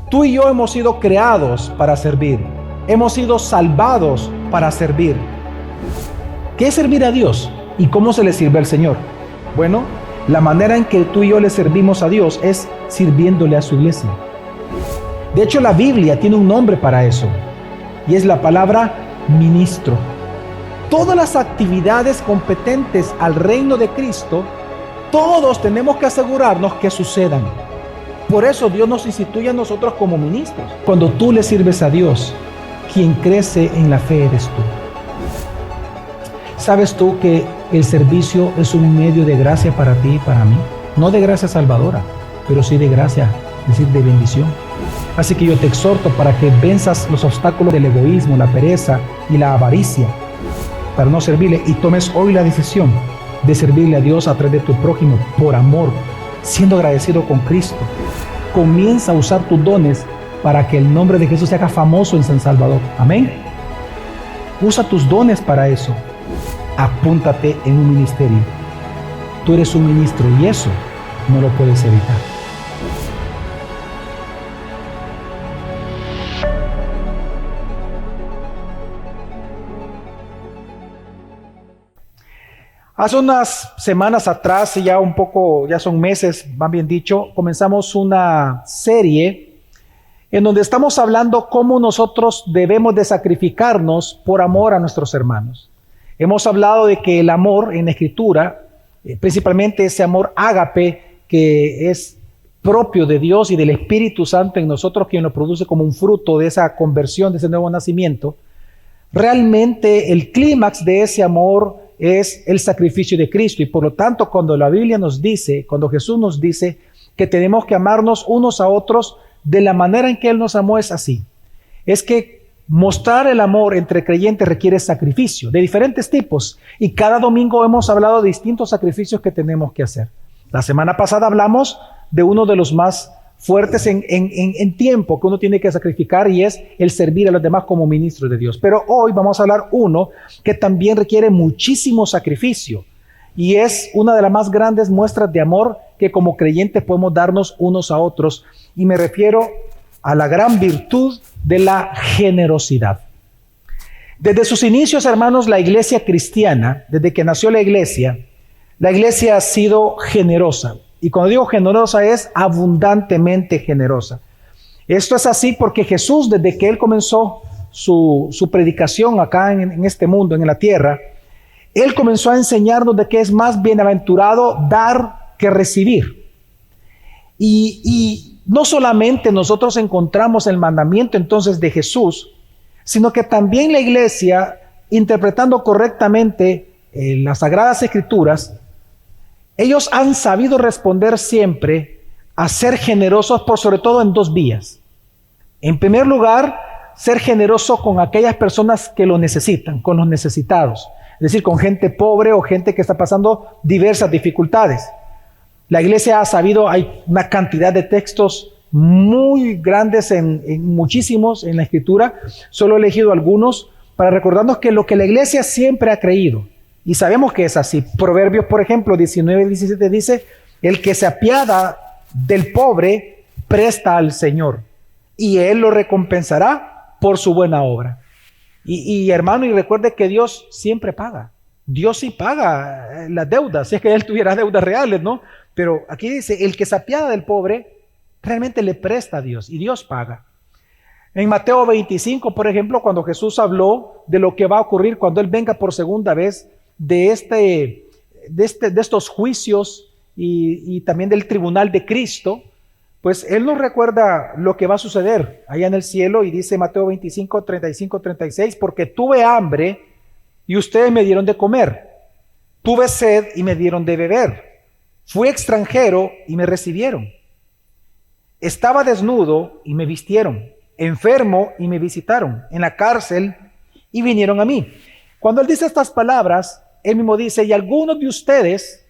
Tú y yo hemos sido creados para servir. Hemos sido salvados para servir. ¿Qué es servir a Dios? ¿Y cómo se le sirve al Señor? Bueno, la manera en que tú y yo le servimos a Dios es sirviéndole a su iglesia. De hecho, la Biblia tiene un nombre para eso, y es la palabra ministro. Todas las actividades competentes al reino de Cristo, todos tenemos que asegurarnos que sucedan. Por eso Dios nos instituye a nosotros como ministros. Cuando tú le sirves a Dios, quien crece en la fe eres tú. ¿Sabes tú que el servicio es un medio de gracia para ti y para mí? No de gracia salvadora, pero sí de gracia, es decir, de bendición. Así que yo te exhorto para que venzas los obstáculos del egoísmo, la pereza y la avaricia para no servirle, y tomes hoy la decisión de servirle a Dios a través de tu prójimo por amor, siendo agradecido con Cristo. Comienza a usar tus dones para que el nombre de Jesús se haga famoso en San Salvador. Amén. Usa tus dones para eso. Apúntate en un ministerio. Tú eres un ministro y eso no lo puedes evitar. Hace unas semanas atrás, y ya son meses, más bien dicho, comenzamos una serie en donde estamos hablando cómo nosotros debemos de sacrificarnos por amor a nuestros hermanos. Hemos hablado de que el amor en la Escritura, principalmente ese amor ágape que es propio de Dios y del Espíritu Santo en nosotros, quien lo produce como un fruto de esa conversión, de ese nuevo nacimiento, realmente el clímax de ese amor es el sacrificio de Cristo. Y por lo tanto, cuando la Biblia nos dice, cuando Jesús nos dice que tenemos que amarnos unos a otros de la manera en que Él nos amó, es así. Es que mostrar el amor entre creyentes requiere sacrificio de diferentes tipos. Y cada domingo hemos hablado de distintos sacrificios que tenemos que hacer. La semana pasada hablamos de uno de los más fuertes en tiempo que uno tiene que sacrificar, y es el servir a los demás como ministros de Dios. Pero hoy vamos a hablar uno que también requiere muchísimo sacrificio, y es una de las más grandes muestras de amor que como creyentes podemos darnos unos a otros, y me refiero a la gran virtud de la generosidad. Desde sus inicios, hermanos, la iglesia cristiana, desde que nació la iglesia ha sido generosa. Y cuando digo generosa, es abundantemente generosa. Esto es así porque Jesús, desde que Él comenzó su predicación acá en este mundo, en la tierra, Él comenzó a enseñarnos de que es más bienaventurado dar que recibir. Y no solamente nosotros encontramos el mandamiento entonces de Jesús, sino que también la iglesia, interpretando correctamente las Sagradas Escrituras, ellos han sabido responder siempre a ser generosos sobre todo en dos vías. En primer lugar, ser generoso con aquellas personas que lo necesitan, con los necesitados. Es decir, con gente pobre o gente que está pasando diversas dificultades. La iglesia ha sabido, hay una cantidad de textos muy grandes, muchísimos en la Escritura. Solo he elegido algunos para recordarnos que lo que la iglesia siempre ha creído, y sabemos que es así. Proverbios, por ejemplo, 19:17 dice: el que se apiada del pobre presta al Señor, y Él lo recompensará por su buena obra. Y hermano, y recuerde que Dios siempre paga. Dios sí paga las deudas, si es que Él tuviera deudas reales, ¿no? Pero aquí dice, el que se apiada del pobre realmente le presta a Dios, y Dios paga. En Mateo 25, por ejemplo, cuando Jesús habló de lo que va a ocurrir cuando Él venga por segunda vez, de estos juicios y también del tribunal de Cristo, pues Él nos recuerda lo que va a suceder allá en el cielo, y dice Mateo 25, 35, 36, porque tuve hambre y ustedes me dieron de comer, tuve sed y me dieron de beber, fui extranjero y me recibieron, estaba desnudo y me vistieron, enfermo y me visitaron, en la cárcel y vinieron a mí. Cuando Él dice estas palabras, Él mismo dice, y algunos de ustedes,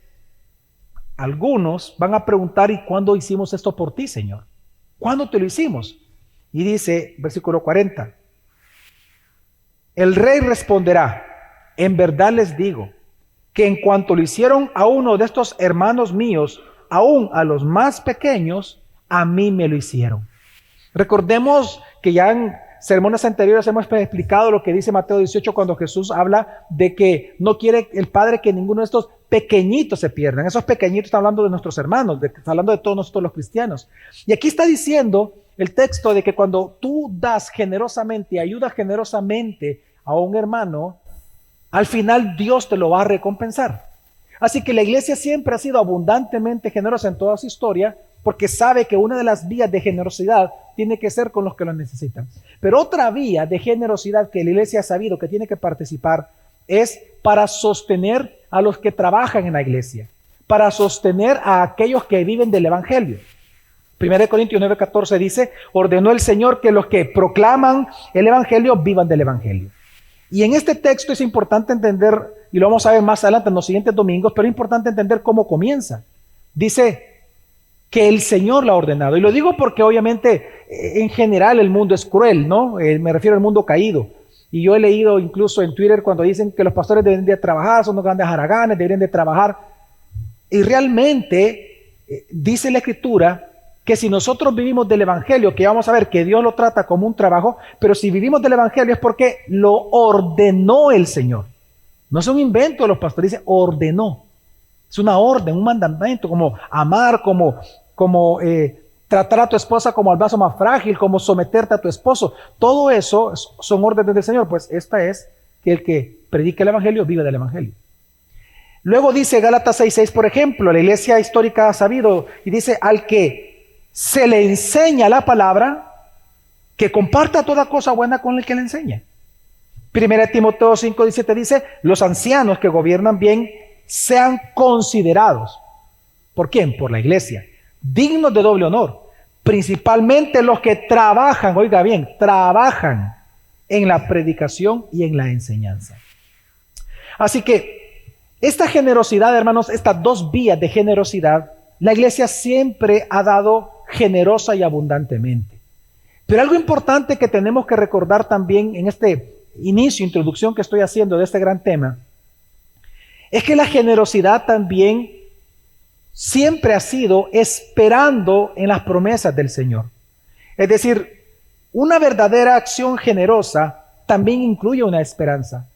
algunos van a preguntar, ¿y cuándo hicimos esto por ti, Señor? ¿Cuándo te lo hicimos? Y dice, versículo 40, el rey responderá, en verdad les digo, que en cuanto lo hicieron a uno de estos hermanos míos, aún a los más pequeños, a mí me lo hicieron. Recordemos que ya en sermones anteriores hemos explicado lo que dice Mateo 18 cuando Jesús habla de que no quiere el Padre que ninguno de estos pequeñitos se pierdan. Esos pequeñitos están hablando de nuestros hermanos, está hablando de todos nosotros los cristianos. Y aquí está diciendo el texto de que cuando tú das generosamente y ayudas generosamente a un hermano, al final Dios te lo va a recompensar. Así que la iglesia siempre ha sido abundantemente generosa en toda su historia, porque sabe que una de las vías de generosidad tiene que ser con los que lo necesitan. Pero otra vía de generosidad que la iglesia ha sabido que tiene que participar es para sostener a los que trabajan en la iglesia, para sostener a aquellos que viven del evangelio. 1 Corintios 9:14 dice, ordenó el Señor que los que proclaman el evangelio vivan del evangelio. Y en este texto es importante entender, y lo vamos a ver más adelante en los siguientes domingos, pero es importante entender cómo comienza. Dice que el Señor lo ha ordenado. Y lo digo porque obviamente en general el mundo es cruel, ¿no? Me refiero al mundo caído. Y yo he leído incluso en Twitter cuando dicen que los pastores deben de trabajar, son los grandes haraganes, deberían de trabajar. Y realmente dice la Escritura que si nosotros vivimos del evangelio, que vamos a ver que Dios lo trata como un trabajo, pero si vivimos del evangelio es porque lo ordenó el Señor. No es un invento de los pastores, dice ordenó. Es una orden, un mandamiento, como amar, como tratar a tu esposa como al vaso más frágil, como someterte a tu esposo. Todo eso son órdenes del Señor. Pues esta es que el que predica el evangelio vive del evangelio. Luego dice Gálatas 6:6, por ejemplo, la iglesia histórica ha sabido y dice al que se le enseña la palabra, que comparta toda cosa buena con el que le enseña. 1 Timoteo 5:17 dice, los ancianos que gobiernan bien sean considerados. ¿Por quién? Por la iglesia. Dignos de doble honor. Principalmente los que trabajan, oiga bien, trabajan en la predicación y en la enseñanza. Así que esta generosidad, hermanos, estas dos vías de generosidad, la iglesia siempre ha dado generosa y abundantemente. Pero algo importante que tenemos que recordar también en este introducción que estoy haciendo de este gran tema, es que la generosidad también siempre ha sido esperando en las promesas del Señor. Es decir, una verdadera acción generosa también incluye una esperanza.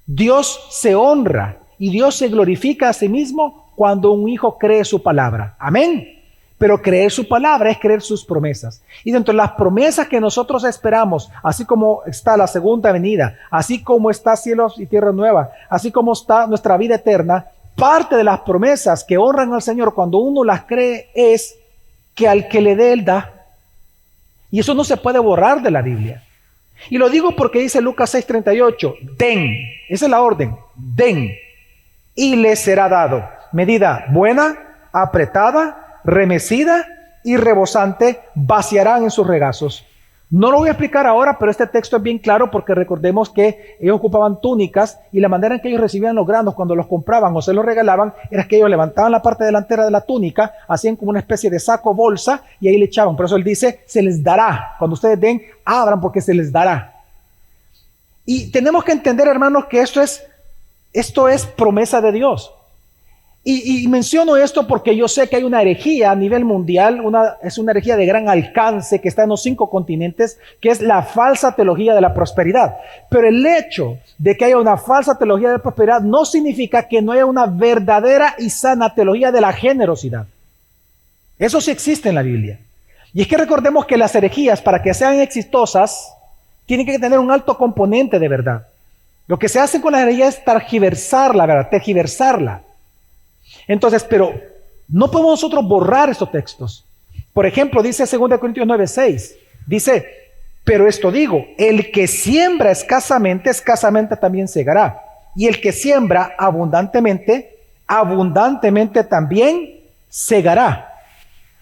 Dios se honra y Dios se glorifica a sí mismo cuando un hijo cree su palabra. Amén. Pero creer su palabra es creer sus promesas. Y dentro de las promesas que nosotros esperamos, así como está la segunda venida, así como está cielos y tierra nueva, así como está nuestra vida eterna, parte de las promesas que honran al Señor cuando uno las cree es que al que le dé, Él da. Y eso no se puede borrar de la Biblia. Y lo digo porque dice Lucas 6:38, den, esa es la orden, den, y les será dado. Medida buena, apretada, remecida y rebosante, vaciarán en sus regazos. No lo voy a explicar ahora, pero este texto es bien claro porque recordemos que ellos ocupaban túnicas y la manera en que ellos recibían los granos cuando los compraban o se los regalaban era que ellos levantaban la parte delantera de la túnica, hacían como una especie de saco bolsa y ahí le echaban. Por eso él dice, se les dará. Cuando ustedes den, abran porque se les dará. Y tenemos que entender, hermanos, que esto es promesa de Dios. Y menciono esto porque yo sé que hay una herejía a nivel mundial, es una herejía de gran alcance que está en los 5 continentes, que es la falsa teología de la prosperidad. Pero el hecho de que haya una falsa teología de la prosperidad no significa que no haya una verdadera y sana teología de la generosidad. Eso sí existe en la Biblia. Y es que recordemos que las herejías, para que sean exitosas, tienen que tener un alto componente de verdad. Lo que se hace con las herejías es tergiversarla, ¿verdad? Tergiversarla. Entonces, pero no podemos nosotros borrar estos textos. Por ejemplo, dice 2 Corintios 9:6, dice, pero esto digo, el que siembra escasamente, escasamente también segará. Y el que siembra abundantemente, abundantemente también segará.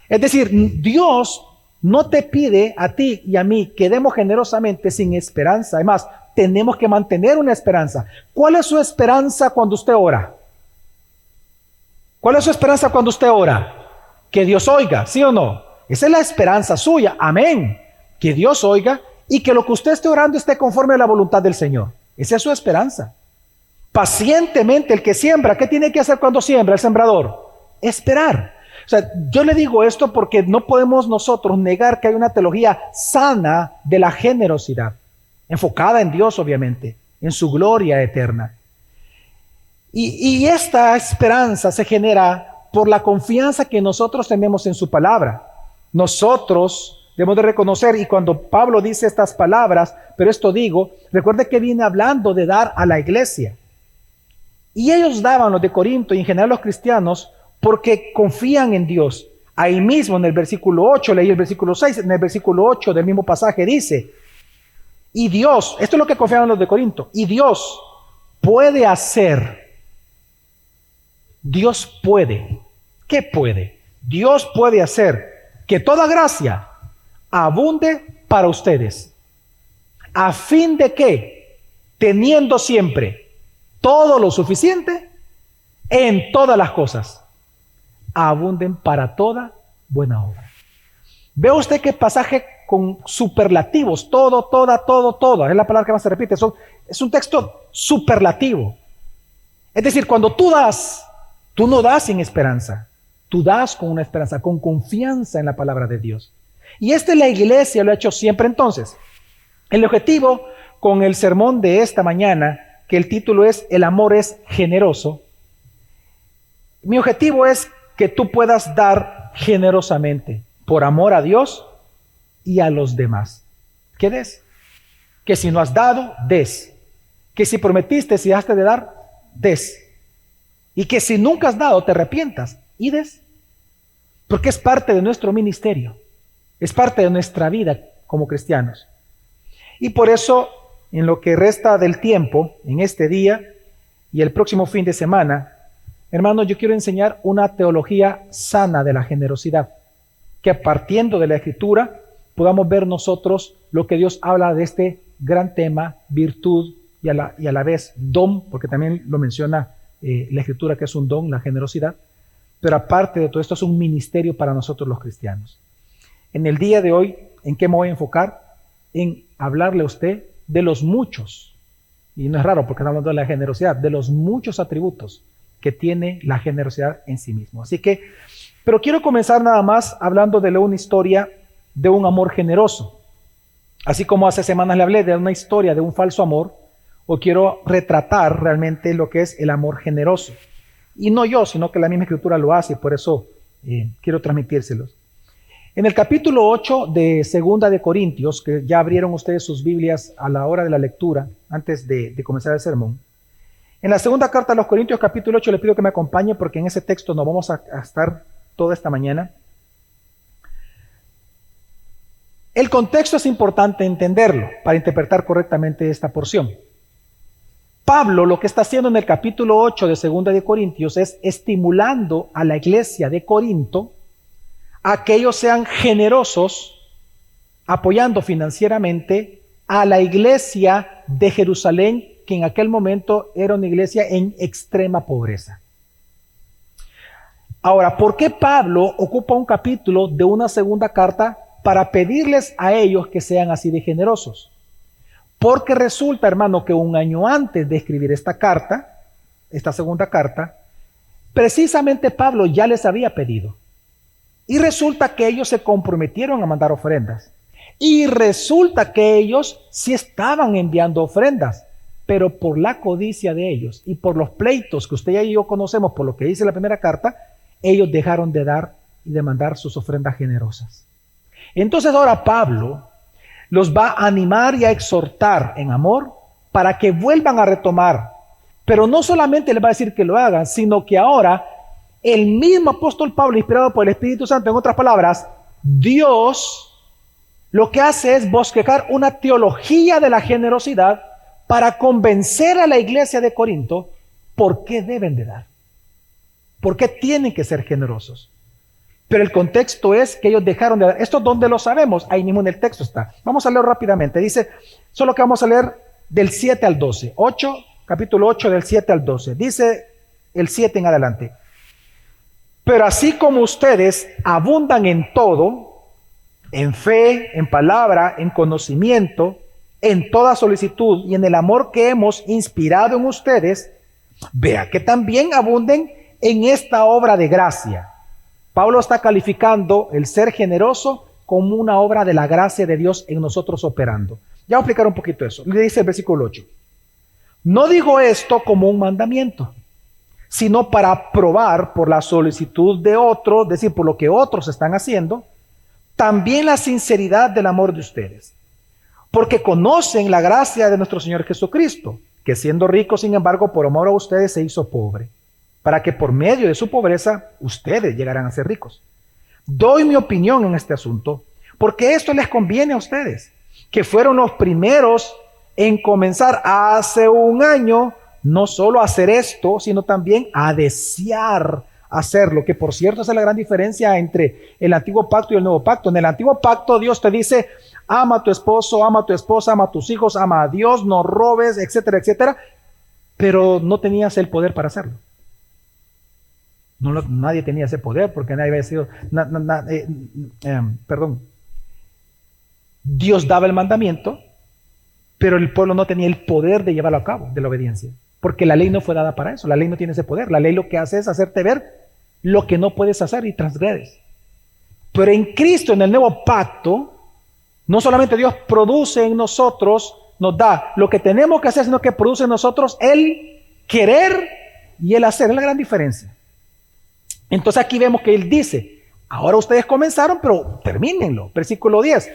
Es decir, Dios no te pide a ti y a mí que demos generosamente sin esperanza. Además, tenemos que mantener una esperanza. ¿Cuál es su esperanza cuando usted ora? ¿Cuál es su esperanza cuando usted ora? Que Dios oiga, ¿sí o no? Esa es la esperanza suya, amén. Que Dios oiga y que lo que usted esté orando esté conforme a la voluntad del Señor. Esa es su esperanza. Pacientemente el que siembra, ¿qué tiene que hacer cuando siembra el sembrador? Esperar. O sea, yo le digo esto porque no podemos nosotros negar que hay una teología sana de la generosidad, enfocada en Dios, obviamente, en su gloria eterna. Y esta esperanza se genera por la confianza que nosotros tenemos en su palabra. Nosotros debemos de reconocer, y cuando Pablo dice estas palabras, pero esto digo, recuerde que viene hablando de dar a la iglesia. Y ellos daban, los de Corinto y en general los cristianos, porque confían en Dios. Ahí mismo en el versículo 8, leí el versículo 6, en el versículo 8 del mismo pasaje dice, y Dios, esto es lo que confiaban los de Corinto, y Dios puede hacer. Dios puede. ¿Qué puede? Dios puede hacer que toda gracia abunde para ustedes, a fin de que, teniendo siempre todo lo suficiente, en todas las cosas, abunden para toda buena obra. Ve usted qué pasaje con superlativos, todo, toda, es la palabra que más se repite, es un texto superlativo. Es decir, cuando tú das, tú no das sin esperanza, tú das con una esperanza, con confianza en la palabra de Dios. Y la iglesia lo ha hecho siempre. Entonces, el objetivo con el sermón de esta mañana, que el título es El amor es generoso, mi objetivo es que tú puedas dar generosamente, por amor a Dios y a los demás. ¿Qué des? Que si no has dado, des. Que si prometiste, si dejaste de dar, des. Y que si nunca has dado, te arrepientas y des. Porque es parte de nuestro ministerio. Es parte de nuestra vida como cristianos. Y por eso, en lo que resta del tiempo, en este día y el próximo fin de semana, hermanos, yo quiero enseñar una teología sana de la generosidad. Que partiendo de la Escritura, podamos ver nosotros lo que Dios habla de este gran tema, virtud y a la vez don, porque también lo menciona la Escritura que es un don, la generosidad. Pero aparte de todo esto, es un ministerio para nosotros los cristianos. En el día de hoy, ¿en qué me voy a enfocar? En hablarle a usted de los muchos, y no es raro porque estamos hablando de la generosidad, de los muchos atributos que tiene la generosidad en sí mismo. Así que, pero quiero comenzar nada más hablando de una historia de un amor generoso. Así como hace semanas le hablé de una historia de un falso amor, o quiero retratar realmente lo que es el amor generoso. Y no yo, sino que la misma Escritura lo hace, y por eso quiero transmitírselos. En el capítulo 8 de Segunda de Corintios, que ya abrieron ustedes sus Biblias a la hora de la lectura, antes de comenzar el sermón, en la segunda carta a los Corintios, capítulo 8, les pido que me acompañe porque en ese texto nos vamos a estar toda esta mañana. El contexto es importante entenderlo para interpretar correctamente esta porción. Pablo lo que está haciendo en el capítulo 8 de Segunda de Corintios es estimulando a la iglesia de Corinto a que ellos sean generosos, apoyando financieramente a la iglesia de Jerusalén, que en aquel momento era una iglesia en extrema pobreza. Ahora, ¿por qué Pablo ocupa un capítulo de una segunda carta para pedirles a ellos que sean así de generosos? Porque resulta, hermano, que un año antes de escribir esta carta, esta segunda carta, precisamente Pablo ya les había pedido. Y resulta que ellos se comprometieron a mandar ofrendas. Y resulta que ellos sí estaban enviando ofrendas, pero por la codicia de ellos y por los pleitos que usted y yo conocemos por lo que dice la primera carta, ellos dejaron de dar y de mandar sus ofrendas generosas. Entonces ahora Pablo los va a animar y a exhortar en amor para que vuelvan a retomar. Pero no solamente les va a decir que lo hagan, sino que ahora el mismo apóstol Pablo, inspirado por el Espíritu Santo, en otras palabras, Dios lo que hace es bosquejar una teología de la generosidad para convencer a la iglesia de Corinto por qué deben de dar, por qué tienen que ser generosos. Pero el contexto es que ellos dejaron de dar. ¿Esto dónde lo sabemos? Ahí mismo en el texto está. Vamos a leer rápidamente. Dice, solo que vamos a leer del 7 al 12. Capítulo 8 del 7 al 12. Dice el 7 en adelante. Pero así como ustedes abundan en todo, en fe, en palabra, en conocimiento, en toda solicitud y en el amor que hemos inspirado en ustedes, vea que también abunden en esta obra de gracia. Pablo está calificando el ser generoso como una obra de la gracia de Dios en nosotros operando. Ya voy a explicar un poquito eso. Le dice el versículo 8. No digo esto como un mandamiento, sino para probar por la solicitud de otros, es decir, por lo que otros están haciendo, también la sinceridad del amor de ustedes. Porque conocen la gracia de nuestro Señor Jesucristo, que siendo rico, sin embargo, por amor a ustedes se hizo pobre, para que por medio de su pobreza ustedes llegaran a ser ricos. Doy mi opinión en este asunto, porque esto les conviene a ustedes, que fueron los primeros en comenzar hace un año, no solo a hacer esto, sino también a desear hacerlo, que por cierto esa es la gran diferencia entre el antiguo pacto y el nuevo pacto. En el antiguo pacto Dios te dice, ama a tu esposo, ama a tu esposa, ama a tus hijos, ama a Dios, no robes, etcétera, etcétera, pero no tenías el poder para hacerlo. Nadie tenía ese poder porque nadie había sido, Dios daba el mandamiento, pero el pueblo no tenía el poder de llevarlo a cabo, de la obediencia, porque la ley no fue dada para eso. La ley no tiene ese poder. La ley lo que hace es hacerte ver lo que no puedes hacer y transgredes. Pero en Cristo, en el nuevo pacto, no solamente Dios produce en nosotros, nos da lo que tenemos que hacer, sino que produce en nosotros el querer y el hacer. Es la gran diferencia. Entonces aquí vemos que Él dice, ahora ustedes comenzaron, pero termínenlo. Versículo 10.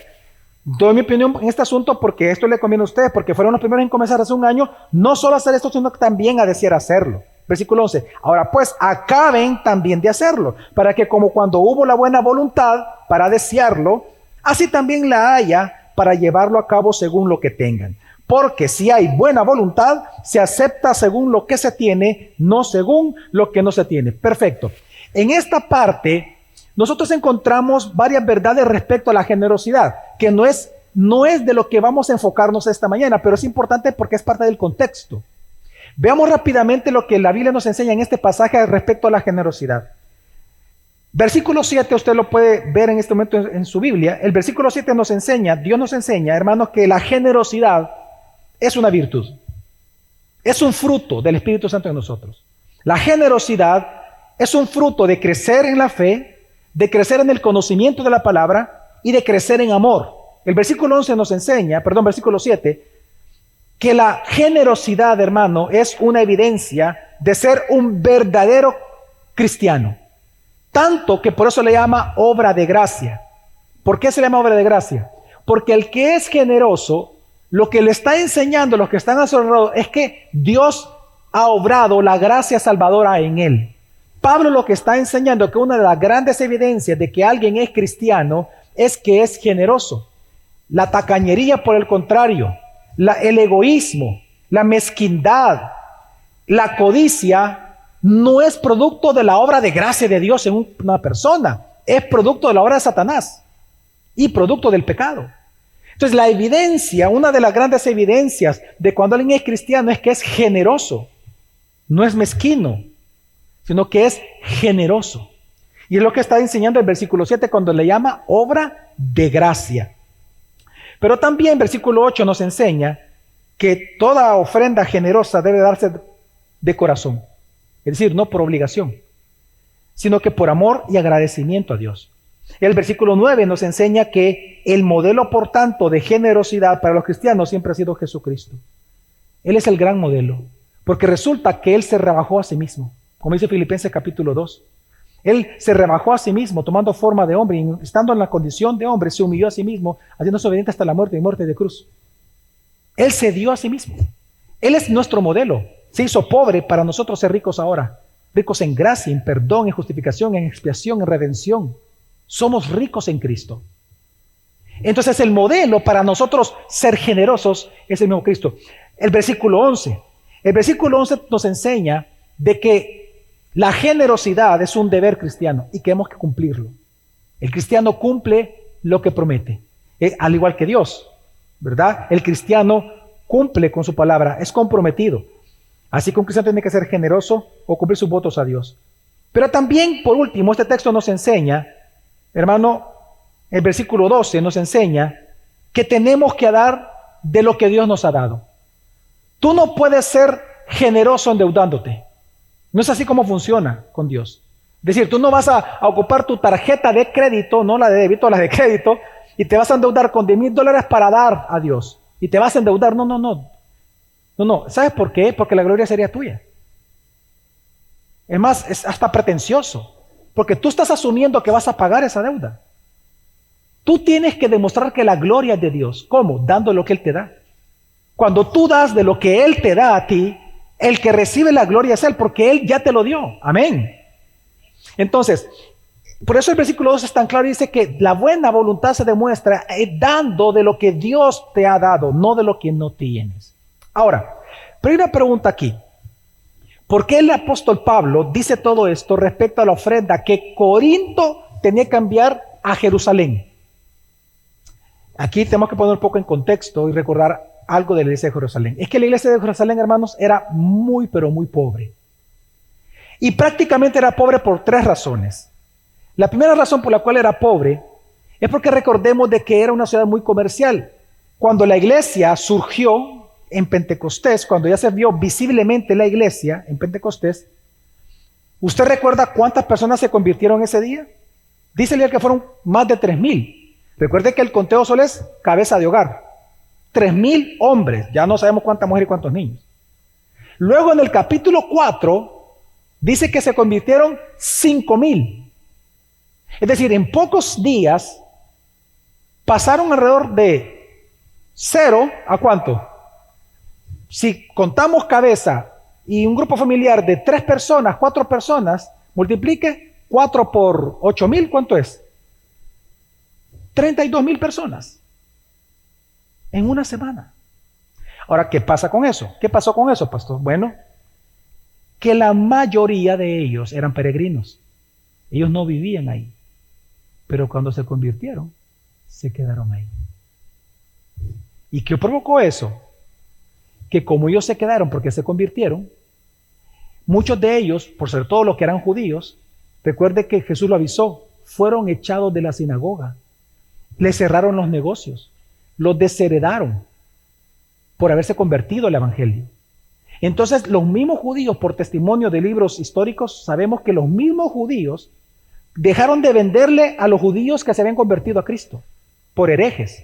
Doy mi opinión en este asunto porque esto le conviene a ustedes, porque fueron los primeros en comenzar hace un año, no solo a hacer esto, sino también a desear hacerlo. Versículo 11. Ahora pues, acaben también de hacerlo, para que como cuando hubo la buena voluntad para desearlo, así también la haya para llevarlo a cabo según lo que tengan. Porque si hay buena voluntad, se acepta según lo que se tiene, no según lo que no se tiene. Perfecto. En esta parte, nosotros encontramos varias verdades respecto a la generosidad, que no es de lo que vamos a enfocarnos esta mañana, pero es importante porque es parte del contexto. Veamos rápidamente lo que la Biblia nos enseña en este pasaje respecto a la generosidad. Versículo 7, usted lo puede ver en este momento en su Biblia. El versículo 7 nos enseña, Dios nos enseña, hermanos, que la generosidad es una virtud. Es un fruto del Espíritu Santo en nosotros. La generosidad es un fruto de crecer en la fe, de crecer en el conocimiento de la palabra y de crecer en amor. El versículo 11 nos enseña, versículo 7, que la generosidad, hermano, es una evidencia de ser un verdadero cristiano. Tanto que por eso le llama obra de gracia. ¿Por qué se le llama obra de gracia? Porque el que es generoso, lo que le está enseñando a los que están a su alrededor es que Dios ha obrado la gracia salvadora en él. Pablo lo que está enseñando es que una de las grandes evidencias de que alguien es cristiano es que es generoso. La tacañería, por el contrario, el egoísmo, la mezquindad, la codicia no es producto de la obra de gracia de Dios en una persona, es producto de la obra de Satanás y producto del pecado. Entonces la evidencia, una de las grandes evidencias de cuando alguien es cristiano es que es generoso, no es mezquino, sino que es generoso. Y es lo que está enseñando el versículo 7 cuando le llama obra de gracia. Pero también versículo 8 nos enseña que toda ofrenda generosa debe darse de corazón. Es decir, no por obligación, sino que por amor y agradecimiento a Dios. El versículo 9 nos enseña que el modelo, por tanto, de generosidad para los cristianos siempre ha sido Jesucristo. Él es el gran modelo, porque resulta que Él se rebajó a sí mismo. Como dice Filipenses capítulo 2. Él se rebajó a sí mismo, tomando forma de hombre, y estando en la condición de hombre, se humilló a sí mismo, haciéndose obediente hasta la muerte y muerte de cruz. Él se dio a sí mismo. Él es nuestro modelo. Se hizo pobre para nosotros ser ricos ahora. Ricos en gracia, en perdón, en justificación, en expiación, en redención. Somos ricos en Cristo. Entonces el modelo para nosotros ser generosos es el mismo Cristo. El versículo 11. El versículo 11 nos enseña de que la generosidad es un deber cristiano y que hemos que cumplirlo. El cristiano cumple lo que promete, al igual que Dios, ¿verdad? El cristiano cumple con su palabra, es comprometido. Así que un cristiano tiene que ser generoso o cumplir sus votos a Dios. Pero también, por último, este texto nos enseña, hermano, el versículo 12 nos enseña que tenemos que dar de lo que Dios nos ha dado. Tú no puedes ser generoso endeudándote. No es así como funciona con Dios. decir, tú no vas a ocupar tu tarjeta de crédito, no la de débito, la de crédito, y te vas a endeudar con $10,000 para dar a Dios. Y te vas a endeudar. No. ¿Sabes por qué? Porque la gloria sería tuya. Es más, es hasta pretencioso. Porque tú estás asumiendo que vas a pagar esa deuda. Tú tienes que demostrar que la gloria es de Dios. ¿Cómo? Dando lo que Él te da. Cuando tú das de lo que Él te da a ti, el que recibe la gloria es Él, porque Él ya te lo dio. Amén. Entonces, por eso el versículo 2 es tan claro y dice que la buena voluntad se demuestra dando de lo que Dios te ha dado, no de lo que no tienes. Ahora, pero hay una pregunta aquí. ¿Por qué el apóstol Pablo dice todo esto respecto a la ofrenda que Corinto tenía que enviar a Jerusalén? Aquí tenemos que poner un poco en contexto y recordar algo de la iglesia de Jerusalén. Es que la iglesia de Jerusalén, hermanos, era muy, pero muy pobre. Y prácticamente era pobre por tres razones. La primera razón por la cual era pobre es porque recordemos de que era una ciudad muy comercial. Cuando la iglesia surgió en Pentecostés, cuando ya se vio visiblemente la iglesia en Pentecostés, ¿usted recuerda cuántas personas se convirtieron ese día? Dícele que fueron más de 3,000. Recuerde que el conteo solo es cabeza de hogar. 3,000 hombres, ya no sabemos cuántas mujeres y cuántos niños. Luego en el capítulo 4 dice que se convirtieron 5,000. Es decir, en pocos días pasaron alrededor de 0 a ¿cuánto? Si contamos cabeza y un grupo familiar de 3 personas, 4 personas, multiplique 4 por 8,000, ¿cuánto es? 32,000 personas en una semana. Ahora, ¿qué pasa con eso? ¿Qué pasó con eso, pastor? Bueno, que la mayoría de ellos eran peregrinos. Ellos no vivían ahí. Pero cuando se convirtieron, se quedaron ahí. ¿Y qué provocó eso? Que como ellos se quedaron porque se convirtieron, muchos de ellos, por ser todos los que eran judíos, recuerde que Jesús lo avisó, fueron echados de la sinagoga. Les cerraron los negocios, los desheredaron por haberse convertido al evangelio. Entonces los mismos judíos, por testimonio de libros históricos, sabemos que los mismos judíos dejaron de venderle a los judíos que se habían convertido a Cristo por herejes.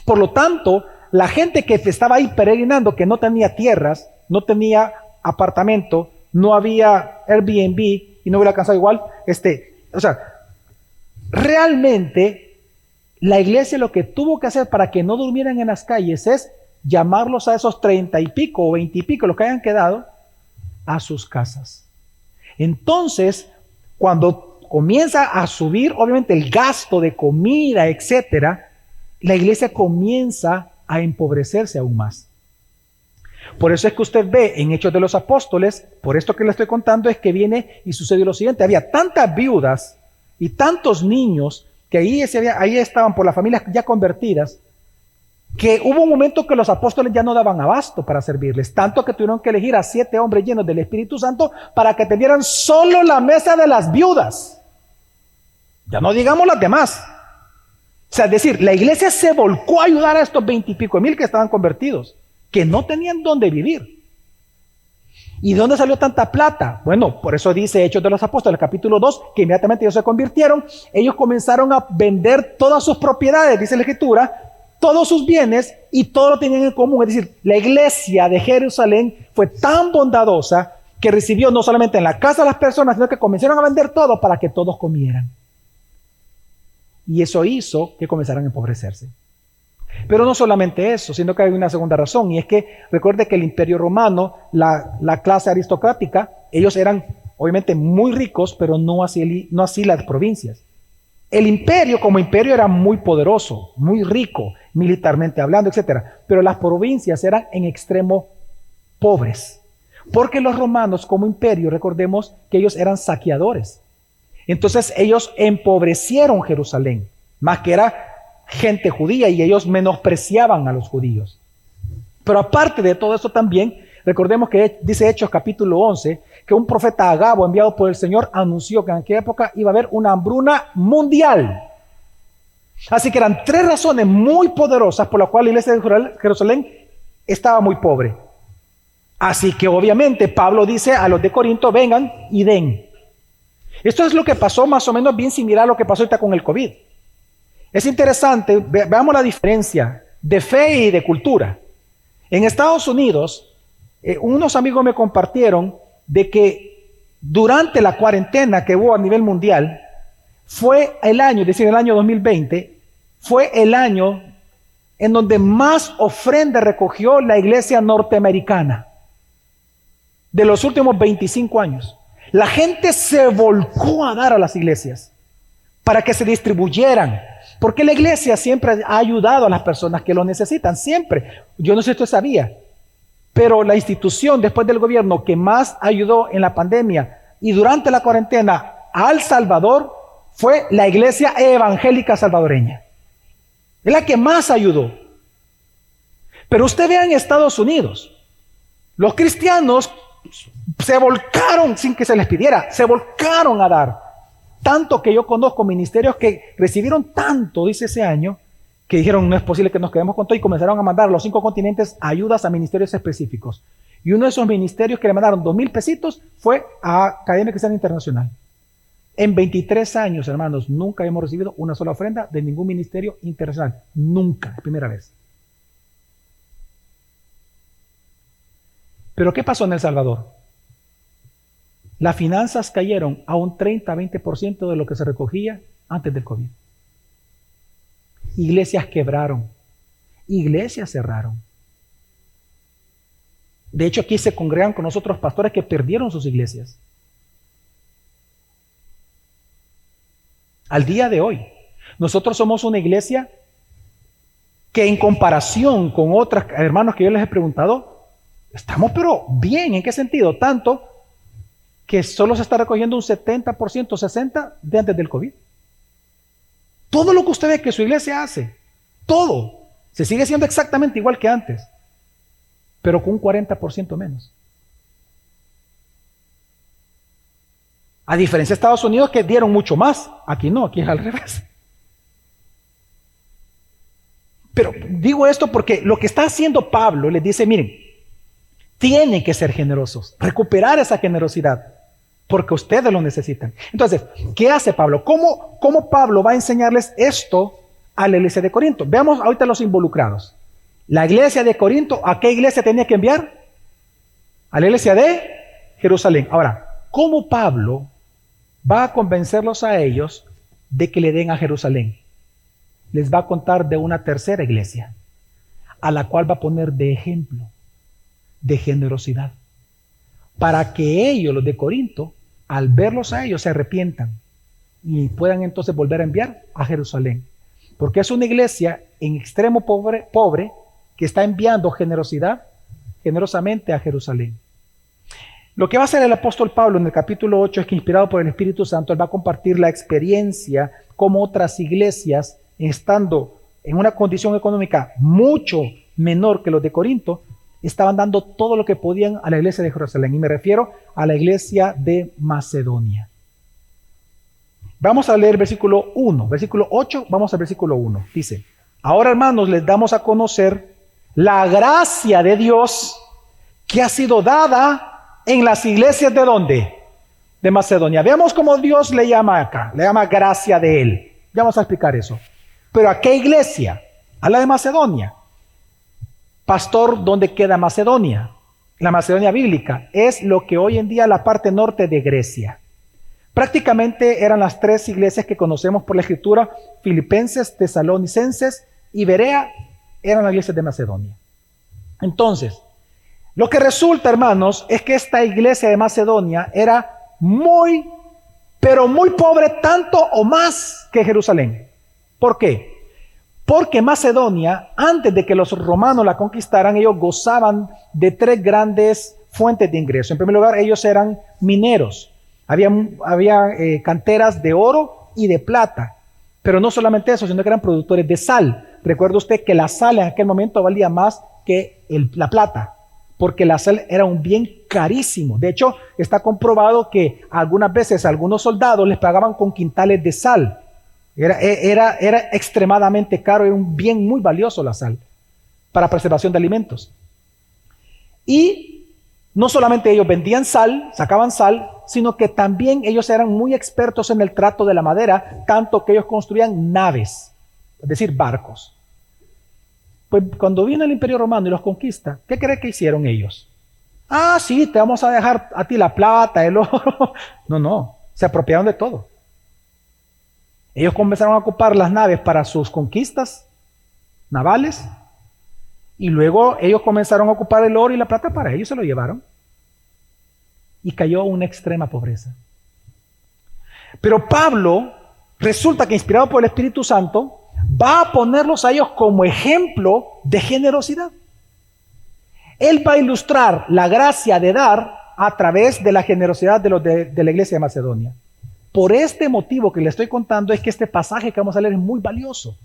Por lo tanto, la gente que estaba ahí peregrinando, que no tenía tierras, no tenía apartamento, no había Airbnb y no hubiera alcanzado igual, realmente la iglesia lo que tuvo que hacer para que no durmieran en las calles es llamarlos a esos 30 y pico o 20 y pico, los que hayan quedado, a sus casas. Entonces, cuando comienza a subir, obviamente, el gasto de comida, etcétera, la iglesia comienza a empobrecerse aún más. Por eso es que usted ve en Hechos de los Apóstoles, por esto que le estoy contando, es que viene y sucedió lo siguiente. Había tantas viudas y tantos niños que ahí estaban por las familias ya convertidas, que hubo un momento que los apóstoles ya no daban abasto para servirles, tanto que tuvieron que elegir a 7 hombres llenos del Espíritu Santo para que atendieran solo la mesa de las viudas. Ya no digamos las demás. O sea, es decir, la iglesia se volcó a ayudar a estos 20 y pico mil que estaban convertidos, que no tenían dónde vivir. ¿Y de dónde salió tanta plata? Bueno, por eso dice Hechos de los Apóstoles, capítulo 2, que inmediatamente ellos se convirtieron, ellos comenzaron a vender todas sus propiedades, dice la Escritura, todos sus bienes y todo lo tenían en común. Es decir, la iglesia de Jerusalén fue tan bondadosa que recibió no solamente en la casa de las personas, sino que comenzaron a vender todo para que todos comieran. Y eso hizo que comenzaran a empobrecerse. Pero no solamente eso, sino que hay una segunda razón, y es que recuerde que el Imperio Romano, la clase aristocrática, ellos eran obviamente muy ricos, pero no así las provincias. El imperio como imperio era muy poderoso, muy rico, militarmente hablando, etcétera, pero las provincias eran en extremo pobres, porque los romanos como imperio, recordemos que ellos eran saqueadores. Entonces ellos empobrecieron Jerusalén, más que era gente judía, y ellos menospreciaban a los judíos. Pero aparte de todo eso también, recordemos que dice Hechos capítulo 11, que un profeta Agabo enviado por el Señor anunció que en aquella época iba a haber una hambruna mundial. Así que eran 3 razones muy poderosas por las cuales la iglesia de Jerusalén estaba muy pobre. Así que obviamente Pablo dice a los de Corinto, vengan y den. Esto es lo que pasó más o menos bien similar a lo que pasó ahorita con el COVID. Es interesante, veamos la diferencia de fe y de cultura. En Estados Unidos, unos amigos me compartieron de que durante la cuarentena que hubo a nivel mundial, fue el año, es decir, el año 2020, fue el año en donde más ofrenda recogió la iglesia norteamericana de los últimos 25 años. La gente se volcó a dar a las iglesias para que se distribuyeran, porque la iglesia siempre ha ayudado a las personas que lo necesitan, siempre. Yo no sé si usted sabía, pero la institución después del gobierno que más ayudó en la pandemia y durante la cuarentena a El Salvador fue la iglesia evangélica salvadoreña. Es la que más ayudó. Pero usted vea en Estados Unidos, los cristianos se volcaron sin que se les pidiera, se volcaron a dar. Tanto que yo conozco ministerios que recibieron tanto, dice ese año, que dijeron no es posible que nos quedemos con todo y comenzaron a mandar a los 5 continentes ayudas a ministerios específicos. Y uno de esos ministerios que le mandaron 2,000 pesitos fue a Academia Cristiana Internacional. En 23 años, hermanos, nunca hemos recibido una sola ofrenda de ningún ministerio internacional. Nunca, es primera vez. Pero ¿qué pasó en El Salvador? Las finanzas cayeron a un 30-20% de lo que se recogía antes del COVID. Iglesias quebraron, iglesias cerraron. De hecho, aquí se congregan con nosotros pastores que perdieron sus iglesias. Al día de hoy, nosotros somos una iglesia que en comparación con otras hermanos que yo les he preguntado, estamos pero bien. ¿En qué sentido? Tanto que solo se está recogiendo un 70%, 60% de antes del COVID. Todo lo que usted ve que su iglesia hace, todo, se sigue siendo exactamente igual que antes, pero con un 40% menos. A diferencia de Estados Unidos que dieron mucho más, aquí no, aquí es al revés. Pero digo esto porque lo que está haciendo Pablo les dice, miren, tienen que ser generosos, recuperar esa generosidad, porque ustedes lo necesitan. Entonces, ¿qué hace Pablo? ¿Cómo Pablo va a enseñarles esto a la iglesia de Corinto? Veamos ahorita los involucrados. La iglesia de Corinto, ¿a qué iglesia tenía que enviar? A la iglesia de Jerusalén. Ahora, ¿cómo Pablo va a convencerlos a ellos de que le den a Jerusalén? Les va a contar de una tercera iglesia, a la cual va a poner de ejemplo, de generosidad, para que ellos, los de Corinto, al verlos a ellos, se arrepientan y puedan entonces volver a enviar a Jerusalén. Porque es una iglesia en extremo pobre que está enviando generosamente a Jerusalén. Lo que va a hacer el apóstol Pablo en el capítulo 8 es que, inspirado por el Espíritu Santo, él va a compartir la experiencia como otras iglesias, estando en una condición económica mucho menor que los de Corinto, estaban dando todo lo que podían a la iglesia de Jerusalén. Y me refiero a la iglesia de Macedonia. Vamos a leer versículo 1, versículo 8, vamos al versículo 1. Dice, ahora hermanos, les damos a conocer la gracia de Dios que ha sido dada en las iglesias ¿de dónde? De Macedonia. Veamos cómo Dios le llama acá, le llama gracia de Él. Ya vamos a explicar eso. Pero ¿a qué iglesia? A la de Macedonia. Pastor, ¿dónde queda Macedonia? La Macedonia bíblica es lo que hoy en día es la parte norte de Grecia. Prácticamente eran las 3 iglesias que conocemos por la Escritura: Filipenses, Tesalonicenses y Berea, eran las iglesias de Macedonia. Entonces, lo que resulta, hermanos, es que esta iglesia de Macedonia era muy, pero muy pobre, tanto o más que Jerusalén. ¿Por qué? Porque Macedonia, antes de que los romanos la conquistaran, ellos gozaban de 3 grandes fuentes de ingreso. En primer lugar, ellos eran mineros. Había canteras de oro y de plata. Pero no solamente eso, sino que eran productores de sal. Recuerda usted que la sal en aquel momento valía más que la plata, porque la sal era un bien carísimo. De hecho, está comprobado que algunas veces a algunos soldados les pagaban con quintales de sal. Era extremadamente caro, era un bien muy valioso la sal para preservación de alimentos. Y no solamente ellos vendían sal, sacaban sal, sino que también ellos eran muy expertos en el trato de la madera, tanto que ellos construían naves, es decir, barcos. Pues cuando vino el Imperio Romano y los conquista, ¿qué cree que hicieron ellos? Ah, sí, te vamos a dejar a ti la plata, el oro. No, se apropiaron de todo. Ellos comenzaron a ocupar las naves para sus conquistas navales, y luego ellos comenzaron a ocupar el oro y la plata para ellos, se lo llevaron. Y cayó una extrema pobreza. Pero Pablo, resulta que inspirado por el Espíritu Santo, va a ponerlos a ellos como ejemplo de generosidad. Él va a ilustrar la gracia de dar a través de la generosidad de los de la iglesia de Macedonia. Por este motivo que le estoy contando es que este pasaje que vamos a leer es muy valioso.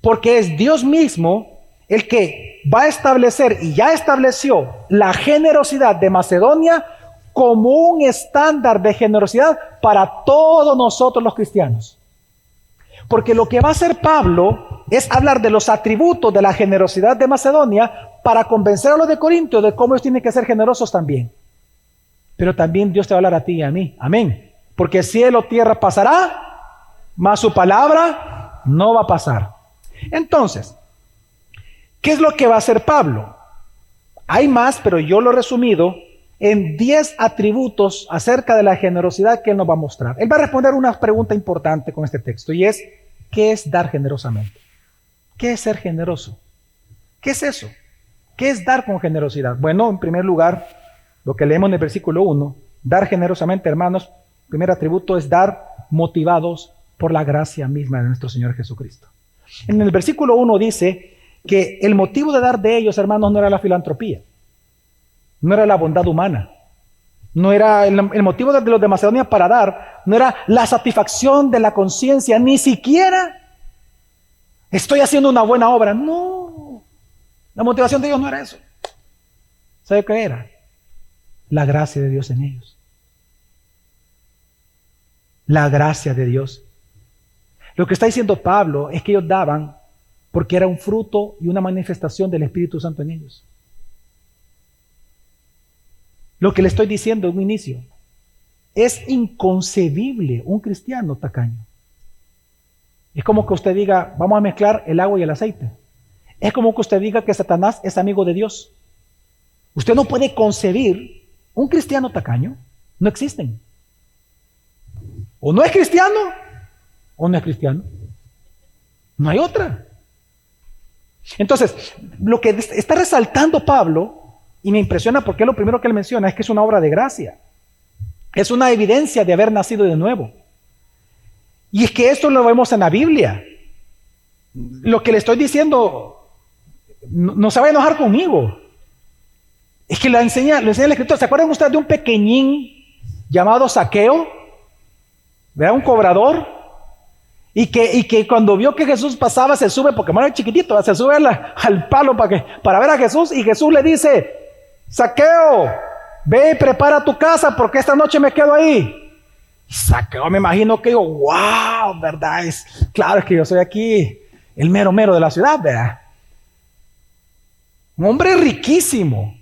Porque es Dios mismo el que va a establecer y ya estableció la generosidad de Macedonia como un estándar de generosidad para todos nosotros los cristianos. Porque lo que va a hacer Pablo es hablar de los atributos de la generosidad de Macedonia para convencer a los de Corinto de cómo ellos tienen que ser generosos también. Pero también Dios te va a hablar a ti y a mí. Amén. Porque cielo o tierra pasará, mas su palabra no va a pasar. Entonces, ¿qué es lo que va a hacer Pablo? Hay más, pero yo lo he resumido en 10 atributos acerca de la generosidad que él nos va a mostrar. Él va a responder una pregunta importante con este texto, y es, ¿qué es dar generosamente? ¿Qué es ser generoso? ¿Qué es eso? ¿Qué es dar con generosidad? Bueno, en primer lugar, lo que leemos en el versículo 1, dar generosamente, hermanos, primer atributo es dar motivados por la gracia misma de nuestro Señor Jesucristo. En el versículo 1 dice que el motivo de dar de ellos, hermanos, no era la filantropía, no era la bondad humana, no era el motivo de los de Macedonia para dar, no era la satisfacción de la conciencia, ni siquiera estoy haciendo una buena obra. No, la motivación de ellos no era eso. ¿Sabe qué era? La gracia de Dios en ellos. La gracia de Dios. Lo que está diciendo Pablo es que ellos daban porque era un fruto y una manifestación del Espíritu Santo en ellos. Lo que le estoy diciendo en un inicio, es inconcebible un cristiano tacaño. Es como que usted diga, vamos a mezclar el agua y el aceite. Es como que usted diga que Satanás es amigo de Dios. Usted no puede concebir un cristiano tacaño. No existen. O no es cristiano, o no es cristiano. No hay otra. Entonces, lo que está resaltando Pablo, y me impresiona porque lo primero que él menciona es que es una obra de gracia. Es una evidencia de haber nacido de nuevo. Y es que esto lo vemos en la Biblia. Lo que le estoy diciendo no se va a enojar conmigo. Es que lo enseña el Escritor. ¿Se acuerdan ustedes de un pequeñín llamado Zaqueo? ¿Verdad? Un cobrador. Y que cuando vio que Jesús pasaba se sube, porque era chiquitito, se sube al palo para ver a Jesús, y Jesús le dice, Zaqueo, ve y prepara tu casa porque esta noche me quedo ahí. Y Zaqueo, me imagino que digo, wow, ¿verdad? Claro, es que yo soy aquí el mero de la ciudad, ¿verdad? Un hombre riquísimo.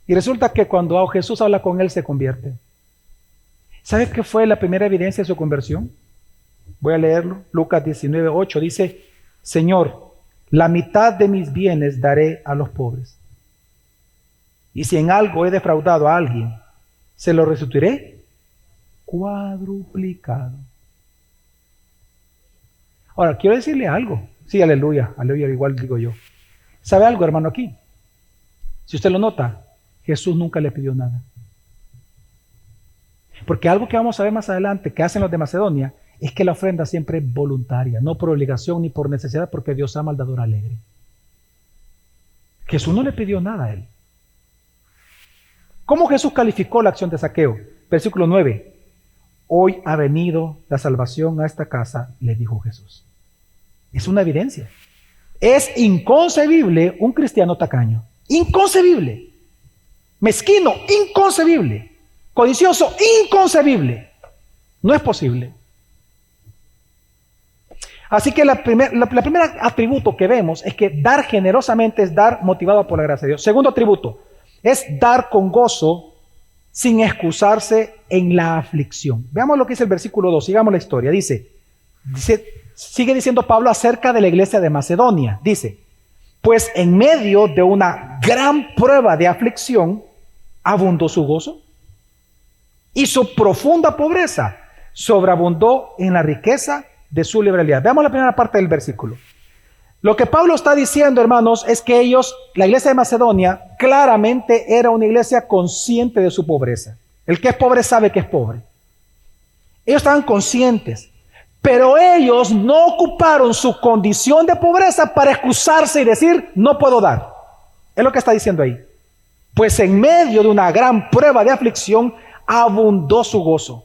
Y resulta que cuando Jesús habla con él se convierte. ¿Sabe qué fue la primera evidencia de su conversión? Voy a leerlo. Lucas 19:8 dice, Señor, la mitad de mis bienes daré a los pobres. Y si en algo he defraudado a alguien, se lo restituiré cuadruplicado. Ahora, quiero decirle algo. Sí, aleluya, igual digo yo. ¿Sabe algo, hermano, aquí? Si usted lo nota, Jesús nunca le pidió nada. Porque algo que vamos a ver más adelante que hacen los de Macedonia es que la ofrenda siempre es voluntaria, no por obligación ni por necesidad, porque Dios ama al dador alegre. Jesús no le pidió nada a él. ¿Cómo Jesús calificó la acción de Zaqueo? Versículo 9. Hoy ha venido la salvación a esta casa, le dijo Jesús. Es una evidencia. Es inconcebible un cristiano tacaño. Inconcebible. Mezquino, inconcebible. Codicioso, inconcebible. No es posible. Así que la primera atributo que vemos es que dar generosamente es dar motivado por la gracia de Dios. Segundo atributo es dar con gozo sin excusarse en la aflicción. Veamos lo que dice el versículo 2, sigamos la historia. Sigue diciendo Pablo acerca de la iglesia de Macedonia. Dice, pues en medio de una gran prueba de aflicción, abundó su gozo y su profunda pobreza sobreabundó en la riqueza de su liberalidad. Veamos la primera parte del versículo. Lo que Pablo está diciendo, hermanos, es que ellos, la iglesia de Macedonia, claramente era una iglesia consciente de su pobreza. El que es pobre sabe que es pobre. Ellos estaban conscientes, pero ellos no ocuparon su condición de pobreza para excusarse y decir, no puedo dar. Es lo que está diciendo ahí. Pues en medio de una gran prueba de aflicción, abundó su gozo.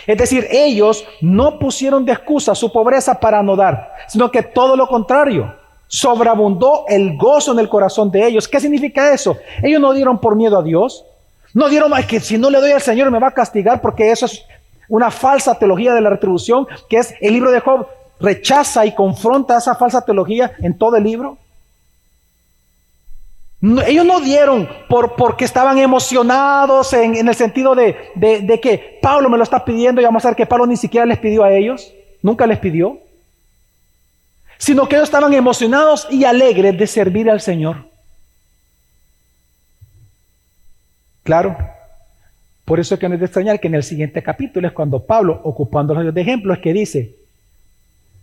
Es decir, ellos no pusieron de excusa su pobreza para no dar, sino que todo lo contrario, sobreabundó el gozo en el corazón de ellos. ¿Qué significa eso? Ellos no dieron por miedo a Dios, no dieron, ay, que si no le doy al Señor me va a castigar, porque eso es una falsa teología de la retribución, que es el libro de Job, rechaza y confronta esa falsa teología en todo el libro. No, ellos no dieron porque estaban emocionados en el sentido de que Pablo me lo está pidiendo, y vamos a ver que Pablo ni siquiera les pidió a ellos, nunca les pidió, sino que ellos estaban emocionados y alegres de servir al Señor. Claro, por eso es que no es de extrañar que en el siguiente capítulo es cuando Pablo, ocupándolos de ejemplo, es que dice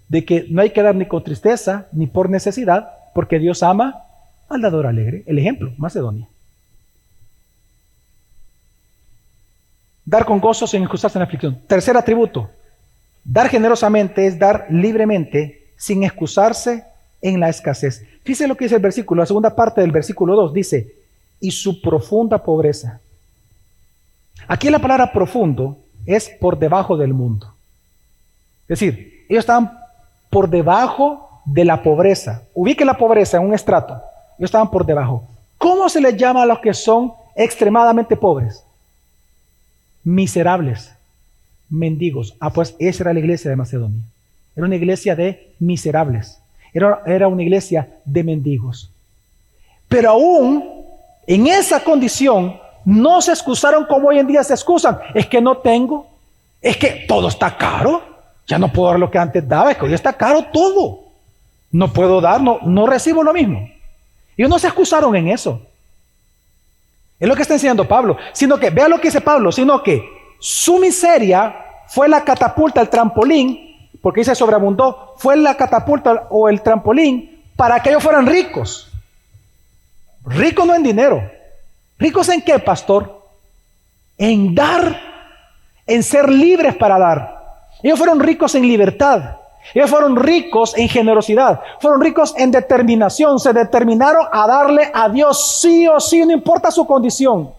de que no hay que dar ni con tristeza ni por necesidad, porque Dios ama al dador alegre. El ejemplo, Macedonia. Dar con gozo sin excusarse en la aflicción. Tercer atributo, dar generosamente es dar libremente sin excusarse en la escasez. Fíjense lo que dice el versículo, la segunda parte del versículo 2 dice, y su profunda pobreza. Aquí la palabra profundo es por debajo del mundo. Es decir, ellos estaban por debajo de la pobreza. Ubique la pobreza en un estrato. Ellos estaban por debajo. ¿Cómo se les llama a los que son extremadamente pobres? Miserables, mendigos. Pues esa era la iglesia de Macedonia. Era una iglesia de miserables. Era una iglesia de mendigos. Pero aún en esa condición no se excusaron como hoy en día se excusan. Es que no tengo. Es que todo está caro. Ya no puedo dar lo que antes daba. Es que hoy está caro todo. No puedo dar, no recibo lo mismo. Ellos no se excusaron en eso. Es lo que está enseñando Pablo. Sino que, vea lo que dice Pablo, sino que su miseria fue la catapulta, el trampolín, porque dice sobreabundó, fue la catapulta o el trampolín para que ellos fueran ricos. Ricos no en dinero. ¿Ricos en qué, pastor? En dar, en ser libres para dar. Ellos fueron ricos en libertad. Ellos fueron ricos en generosidad, fueron ricos en determinación, se determinaron a darle a Dios sí o sí, no importa su condición.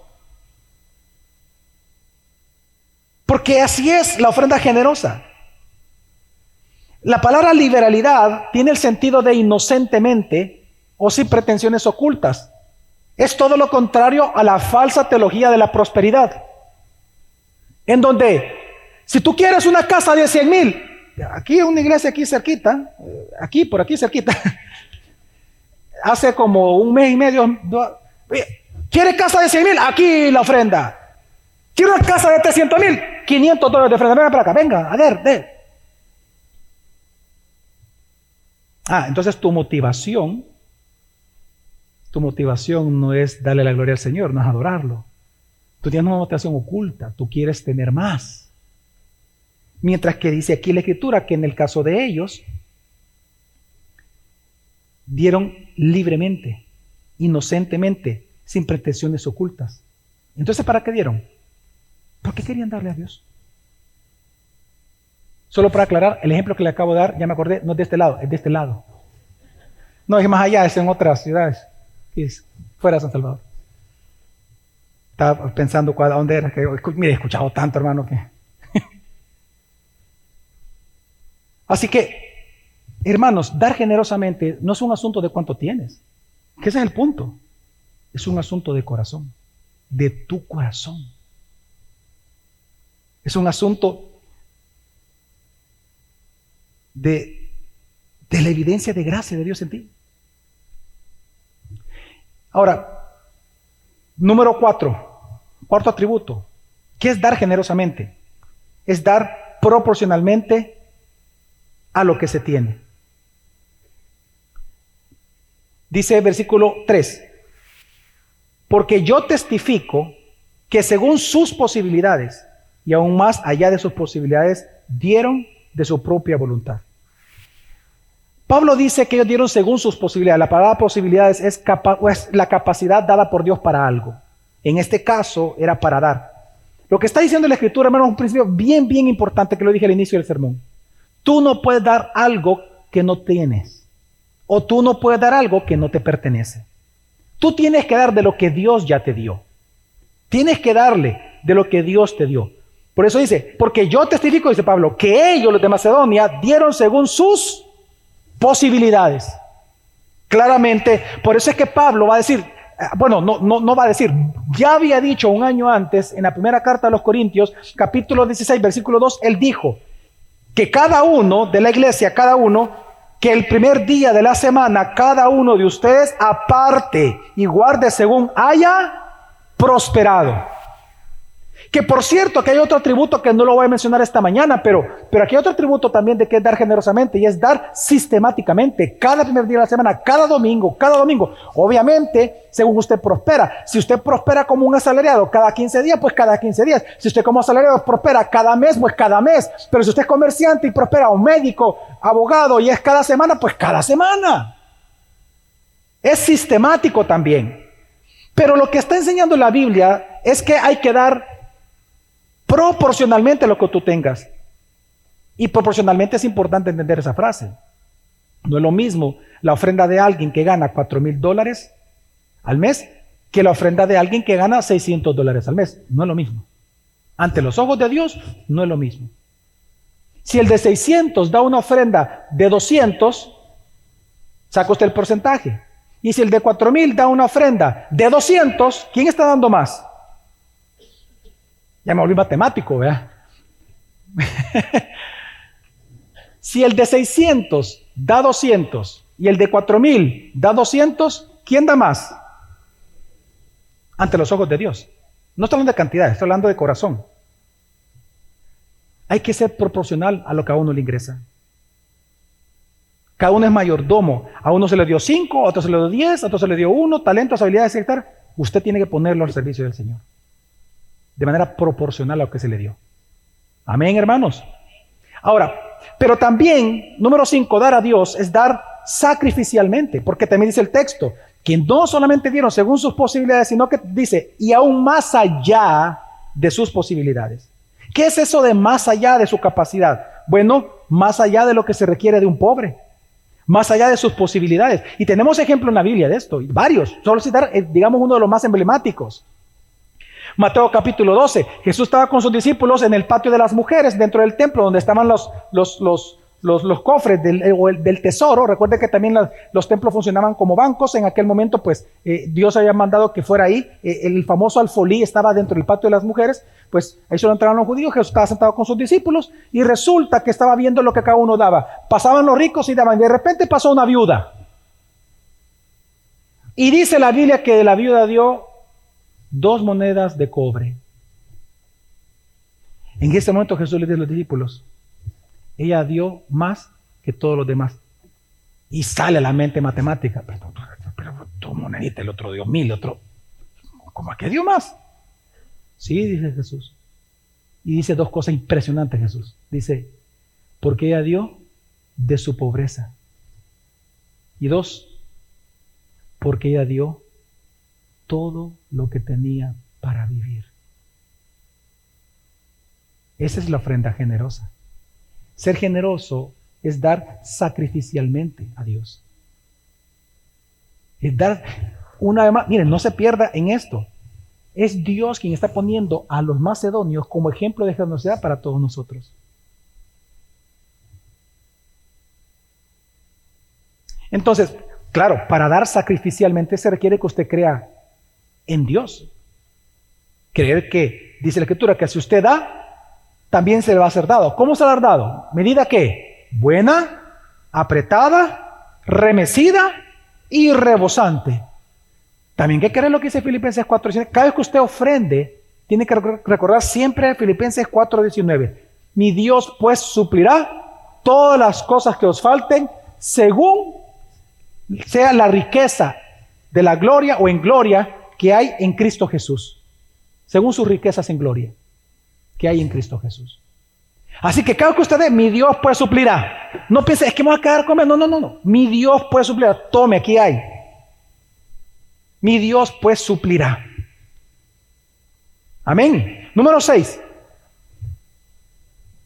Porque así es la ofrenda generosa. La palabra liberalidad tiene el sentido de inocentemente o sin pretensiones ocultas. Es todo lo contrario a la falsa teología de la prosperidad, en donde si tú quieres una casa de 100,000, aquí una iglesia aquí cerquita, por aquí cerquita, hace como un mes y medio, ¿quiere casa de 100,000? Aquí la ofrenda. ¿Quiere una casa de 300,000? $500 de ofrenda. Venga para acá, venga, a ver, de. Entonces tu motivación no es darle la gloria al Señor, no es adorarlo. Tú tienes una motivación oculta, tú quieres tener más. Mientras que dice aquí la Escritura que en el caso de ellos, dieron libremente, inocentemente, sin pretensiones ocultas. Entonces, ¿para qué dieron? Porque querían darle a Dios. Solo para aclarar, el ejemplo que le acabo de dar, ya me acordé, no es de este lado, es de este lado. No, es más allá, es en otras ciudades, es fuera de San Salvador. Estaba pensando a dónde era, mire, he escuchado tanto, hermano, que... Así que, hermanos, dar generosamente no es un asunto de cuánto tienes, que ese es el punto. Es un asunto de corazón, de tu corazón. Es un asunto de la evidencia de gracia de Dios en ti. Ahora, número 4, Cuarto atributo. ¿Qué es dar generosamente? Es dar proporcionalmente a lo que se tiene. Dice versículo 3. Porque yo testifico que según sus posibilidades y aún más allá de sus posibilidades, dieron de su propia voluntad. Pablo dice que ellos dieron según sus posibilidades. La palabra posibilidades es la capacidad dada por Dios para algo. En este caso era para dar. Lo que está diciendo la Escritura, hermano, es un principio bien, bien importante que lo dije al inicio del sermón. Tú no puedes dar algo que no tienes. O tú no puedes dar algo que no te pertenece. Tú tienes que dar de lo que Dios ya te dio. Tienes que darle de lo que Dios te dio. Por eso dice, porque yo testifico, dice Pablo, que ellos, los de Macedonia, dieron según sus posibilidades. Claramente, por eso es que Pablo va a decir, no va a decir, ya había dicho un año antes, en la primera carta a los Corintios, capítulo 16, versículo 2, él dijo que cada uno de la iglesia, que el primer día de la semana, cada uno de ustedes aparte y guarde según haya prosperado. Que por cierto, que hay otro atributo que no lo voy a mencionar esta mañana, pero aquí hay otro atributo también de que es dar generosamente, y es dar sistemáticamente, cada primer día de la semana, cada domingo. Obviamente, según usted prospera. Si usted prospera como un asalariado cada 15 días, pues cada 15 días. Si usted como asalariado prospera cada mes, pues cada mes. Pero si usted es comerciante y prospera, un médico, abogado, y es cada semana, pues cada semana. Es sistemático también. Pero lo que está enseñando la Biblia es que hay que dar proporcionalmente a lo que tú tengas. Y proporcionalmente es importante entender esa frase. No es lo mismo la ofrenda de alguien que gana $4,000 al mes que la ofrenda de alguien que gana $600 al mes. No es lo mismo. Ante los ojos de Dios, no es lo mismo. Si el de 600 da una ofrenda de 200, saca usted el porcentaje. Y si el de 4,000 da una ofrenda de 200, ¿quién está dando más? Ya me volví matemático, ¿verdad? Si el de 600 da 200 y el de 4,000 da 200, ¿quién da más? Ante los ojos de Dios. No estoy hablando de cantidad, estoy hablando de corazón. Hay que ser proporcional a lo que a uno le ingresa. Cada uno es mayordomo. A uno se le dio 5, a otro se le dio 10, a otro se le dio 1, talentos, habilidades, etc. Usted tiene que ponerlo al servicio del Señor. De manera proporcional a lo que se le dio. Amén, hermanos. Ahora, pero también, número 5, dar a Dios es dar sacrificialmente, porque también dice el texto, que no solamente dieron según sus posibilidades, sino que dice, y aún más allá de sus posibilidades. ¿Qué es eso de más allá de su capacidad? Bueno, más allá de lo que se requiere de un pobre, más allá de sus posibilidades. Y tenemos ejemplos en la Biblia de esto, varios, solo citar, digamos, uno de los más emblemáticos. Mateo capítulo 12, Jesús estaba con sus discípulos en el patio de las mujeres dentro del templo donde estaban los cofres del tesoro. Recuerde que también los templos funcionaban como bancos. En aquel momento pues Dios había mandado que fuera ahí. El famoso alfolí estaba dentro del patio de las mujeres. Pues ahí solo entraron los judíos. Jesús estaba sentado con sus discípulos y resulta que estaba viendo lo que cada uno daba. Pasaban los ricos y daban, y de repente pasó una viuda y dice la Biblia que la viuda dio 2 monedas de cobre. En ese momento Jesús le dice a los discípulos, ella dio más que todos los demás. Y sale a la mente matemática, pero 2 moneditas, el otro dio 1,000, otro, ¿cómo es que dio más? Sí, dice Jesús. Y dice 2 cosas impresionantes Jesús. Dice, porque ella dio de su pobreza. Y 2, porque ella dio todo lo que tenía para vivir. Esa es la ofrenda generosa. Ser generoso es dar sacrificialmente a Dios. Es dar una vez más. Miren, no se pierda en esto. Es Dios quien está poniendo a los macedonios como ejemplo de generosidad para todos nosotros. Entonces, claro, para dar sacrificialmente se requiere que usted crea en Dios. Creer que, dice la Escritura, que si usted da, también se le va a ser dado. ¿Cómo se le va a dar dado? ¿Medida qué? Buena, apretada, remecida y rebosante. También hay que creer lo que dice Filipenses 4. Cada vez que usted ofrende, tiene que recordar siempre Filipenses 4:19. Mi Dios pues suplirá todas las cosas que os falten según sea la riqueza de la gloria o en gloria que hay en Cristo Jesús. Según sus riquezas en gloria que hay en Cristo Jesús. Así que cada vez que usted dé, mi Dios pues suplirá. No piense, es que me voy a quedar comiendo. No. Mi Dios pues suplirá. Tome, aquí hay. Mi Dios pues suplirá. Amén. Número 6.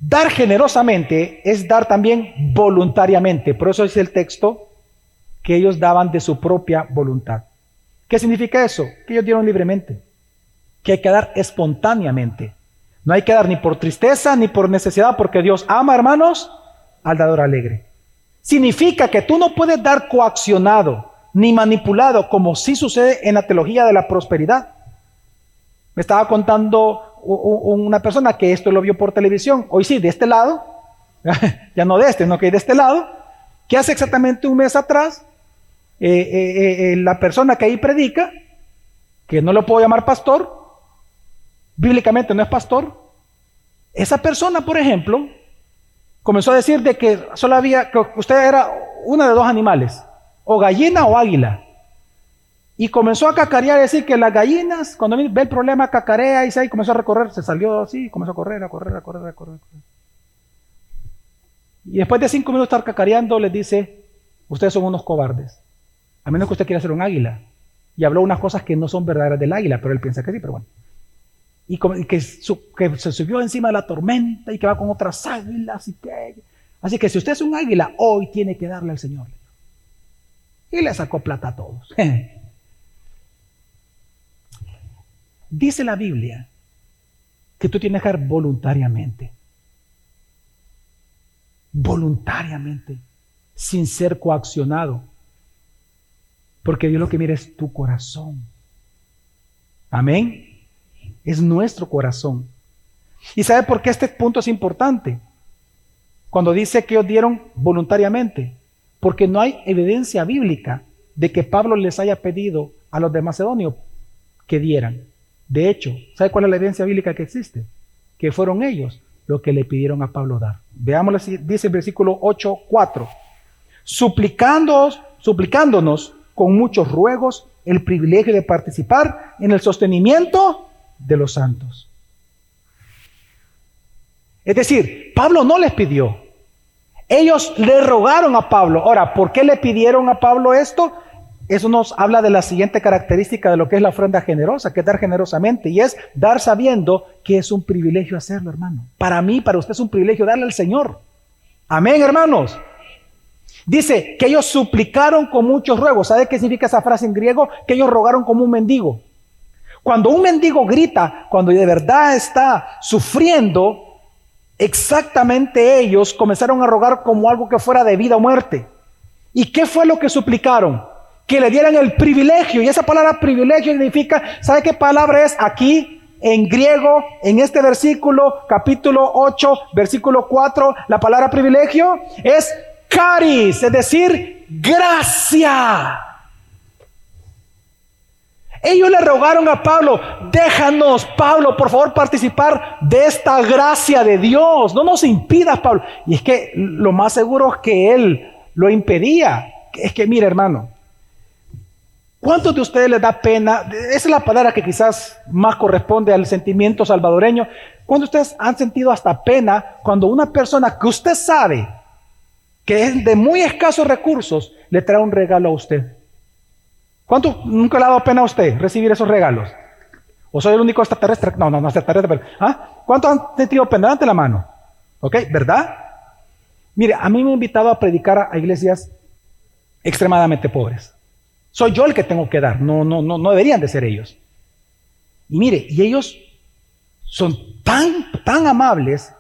Dar generosamente es dar también voluntariamente. Por eso dice el texto que ellos daban de su propia voluntad. ¿Qué significa eso? Que ellos dieron libremente. Que hay que dar espontáneamente. No hay que dar ni por tristeza ni por necesidad, porque Dios ama, hermanos, al dador alegre. Significa que tú no puedes dar coaccionado ni manipulado, como sí sucede en la teología de la prosperidad. Me estaba contando una persona que esto lo vio por televisión. Hoy sí, de este lado, ya no de este, no que de este lado, que hace exactamente un mes atrás, la persona que ahí predica, que no lo puedo llamar pastor, bíblicamente no es pastor, esa persona, por ejemplo, comenzó a decir de que solo había, que usted era una de dos animales, o gallina o águila. Y comenzó a cacarear, decir que las gallinas, cuando ve el problema, cacarea y comenzó a recorrer, se salió así, comenzó a correr. Y después de 5 minutos de estar cacareando, les dice, ustedes son unos cobardes, a menos que usted quiera ser un águila. Y habló unas cosas que no son verdaderas del águila, pero él piensa que sí, pero bueno. Y que se subió encima de la tormenta y que va con otras águilas. Así que si usted es un águila, hoy tiene que darle al Señor. Y le sacó plata a todos. Dice la Biblia que tú tienes que dar voluntariamente. Voluntariamente, sin ser coaccionado. Porque Dios lo que mira es tu corazón. Amén. Es nuestro corazón. ¿Y sabe por qué este punto es importante? Cuando dice que ellos dieron voluntariamente. Porque no hay evidencia bíblica de que Pablo les haya pedido a los de Macedonia que dieran. De hecho, ¿sabe cuál es la evidencia bíblica que existe? Que fueron ellos los que le pidieron a Pablo dar. Veámoslo, dice el versículo 8:4. Suplicándonos con muchos ruegos el privilegio de participar en el sostenimiento de los santos. Es decir, Pablo no les pidió. Ellos le rogaron a Pablo. Ahora, ¿por qué le pidieron a Pablo esto? Eso nos habla de la siguiente característica de lo que es la ofrenda generosa, que es dar generosamente, y es dar sabiendo que es un privilegio hacerlo, hermano. Para mí, para usted es un privilegio darle al Señor. Amén, hermanos. Dice que ellos suplicaron con muchos ruegos. ¿Sabe qué significa esa frase en griego? Que ellos rogaron como un mendigo. Cuando un mendigo grita, cuando de verdad está sufriendo, exactamente ellos comenzaron a rogar como algo que fuera de vida o muerte. ¿Y qué fue lo que suplicaron? Que le dieran el privilegio. Y esa palabra privilegio significa, ¿sabe qué palabra es aquí en griego? En este versículo, capítulo 8, versículo 4, la palabra privilegio es caris, es decir, gracia. Ellos le rogaron a Pablo, déjanos, Pablo, por favor, participar de esta gracia de Dios. No nos impidas, Pablo. Y es que lo más seguro es que él lo impedía. Es que, mire, hermano, ¿cuántos de ustedes les da pena? Esa es la palabra que quizás más corresponde al sentimiento salvadoreño. ¿Cuántos de ustedes han sentido hasta pena cuando una persona que usted sabe que es de muy escasos recursos le trae un regalo a usted? ¿Cuánto nunca le ha dado pena a usted recibir esos regalos? ¿O soy el único extraterrestre? No extraterrestre. Pero, ¿cuántos han sentido pena? Levante la mano. ¿Ok? ¿Verdad? Mire, a mí me han invitado a predicar a iglesias extremadamente pobres. Soy yo el que tengo que dar. No deberían de ser ellos. Y mire, y ellos son tan amables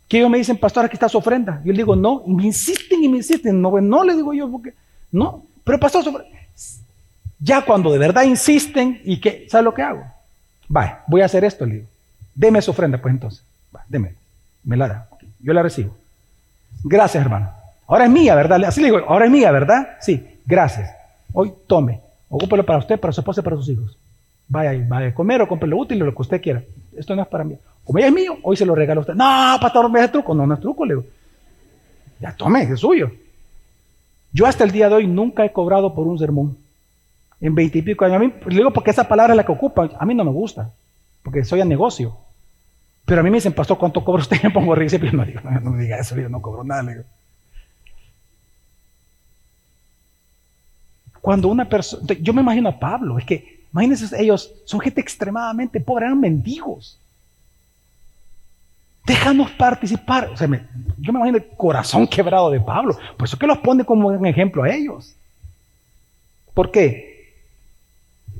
que ellos me dicen, pastor, aquí está su ofrenda. Yo les digo, no, y me insisten. No les digo yo, porque no. Pero pastor, ya cuando de verdad insisten, y que, ¿sabe lo que hago? Vaya, voy a hacer esto, le digo. Deme su ofrenda, pues entonces. Va, deme, me la da. Yo la recibo. Gracias, hermano. Ahora es mía, ¿verdad? Así le digo, ahora es mía, ¿verdad? Sí, gracias. Hoy tome, ocúpelo para usted, para su esposa y para sus hijos. Vaya a comer o compre lo útil o lo que usted quiera. esto no es para mí. Como ya es mío, hoy se lo regalo a usted. No, pastor, ¿me es truco? No, no es truco, le digo. Ya tome, es suyo. Yo hasta el día de hoy nunca he cobrado por un sermón. En 20 y pico años. A mí, le digo porque esa palabra es la que ocupa. A mí no me gusta, porque soy a negocio. Pero a mí me dicen, pastor, ¿cuánto cobra usted? Me pongo a reír. No digo, no me diga eso, yo no cobro nada, le digo. Cuando una persona, yo me imagino a Pablo, es que, imagínense, ellos son gente extremadamente pobre, eran mendigos. Déjanos participar. O sea, yo me imagino el corazón quebrado de Pablo. Por eso que los pone como un ejemplo a ellos. ¿Por qué?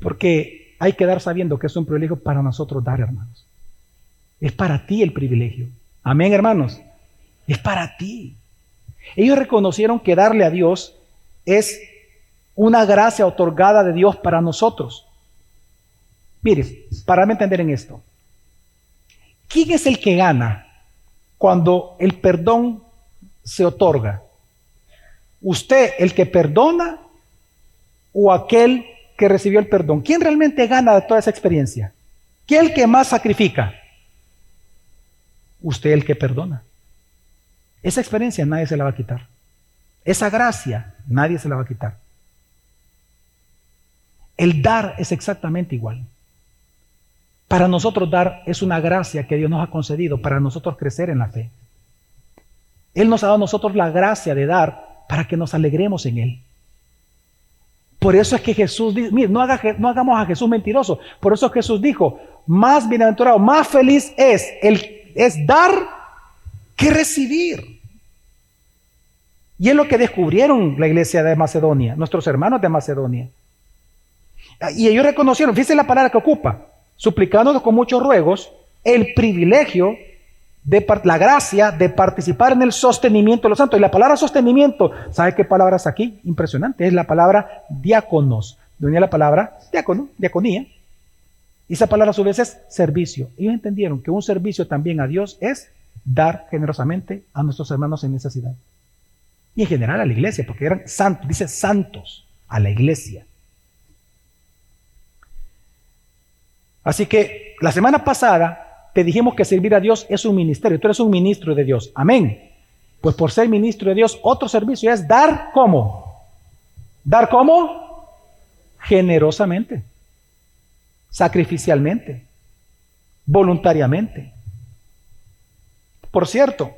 Porque hay que dar sabiendo que es un privilegio para nosotros dar, hermanos. Es para ti el privilegio. Amén, hermanos. Es para ti. Ellos reconocieron que darle a Dios es una gracia otorgada de Dios para nosotros. Mire, para entender en esto. ¿Quién es el que gana cuando el perdón se otorga? ¿Usted, el que perdona, o aquel que recibió el perdón? ¿Quién realmente gana de toda esa experiencia? ¿Quién es el que más sacrifica? Usted, el que perdona. Esa experiencia nadie se la va a quitar. Esa gracia nadie se la va a quitar. El dar es exactamente igual. Para nosotros dar es una gracia que Dios nos ha concedido para nosotros crecer en la fe. Él nos ha dado a nosotros la gracia de dar para que nos alegremos en Él. Por eso es que Jesús dice, mire, no hagamos a Jesús mentiroso. Por eso Jesús dijo, más bienaventurado, más feliz es dar que recibir. Y es lo que descubrieron la iglesia de Macedonia, nuestros hermanos de Macedonia. Y ellos reconocieron, fíjense la palabra que ocupa, suplicándonos con muchos ruegos el privilegio la gracia de participar en el sostenimiento de los santos. Y la palabra sostenimiento, ¿sabe qué palabra es aquí? Impresionante, es la palabra diáconos. De unir la palabra diácono, diaconía. Y esa palabra a su vez es servicio. Ellos entendieron que un servicio también a Dios es dar generosamente a nuestros hermanos en necesidad. Y en general a la iglesia, porque eran santos, dice santos, a la iglesia. Así que la semana pasada te dijimos que servir a Dios es un ministerio. Tú eres un ministro de Dios. Amén. Pues por ser ministro de Dios, otro servicio es dar ¿cómo? ¿Dar cómo? Generosamente, sacrificialmente, voluntariamente. Por cierto,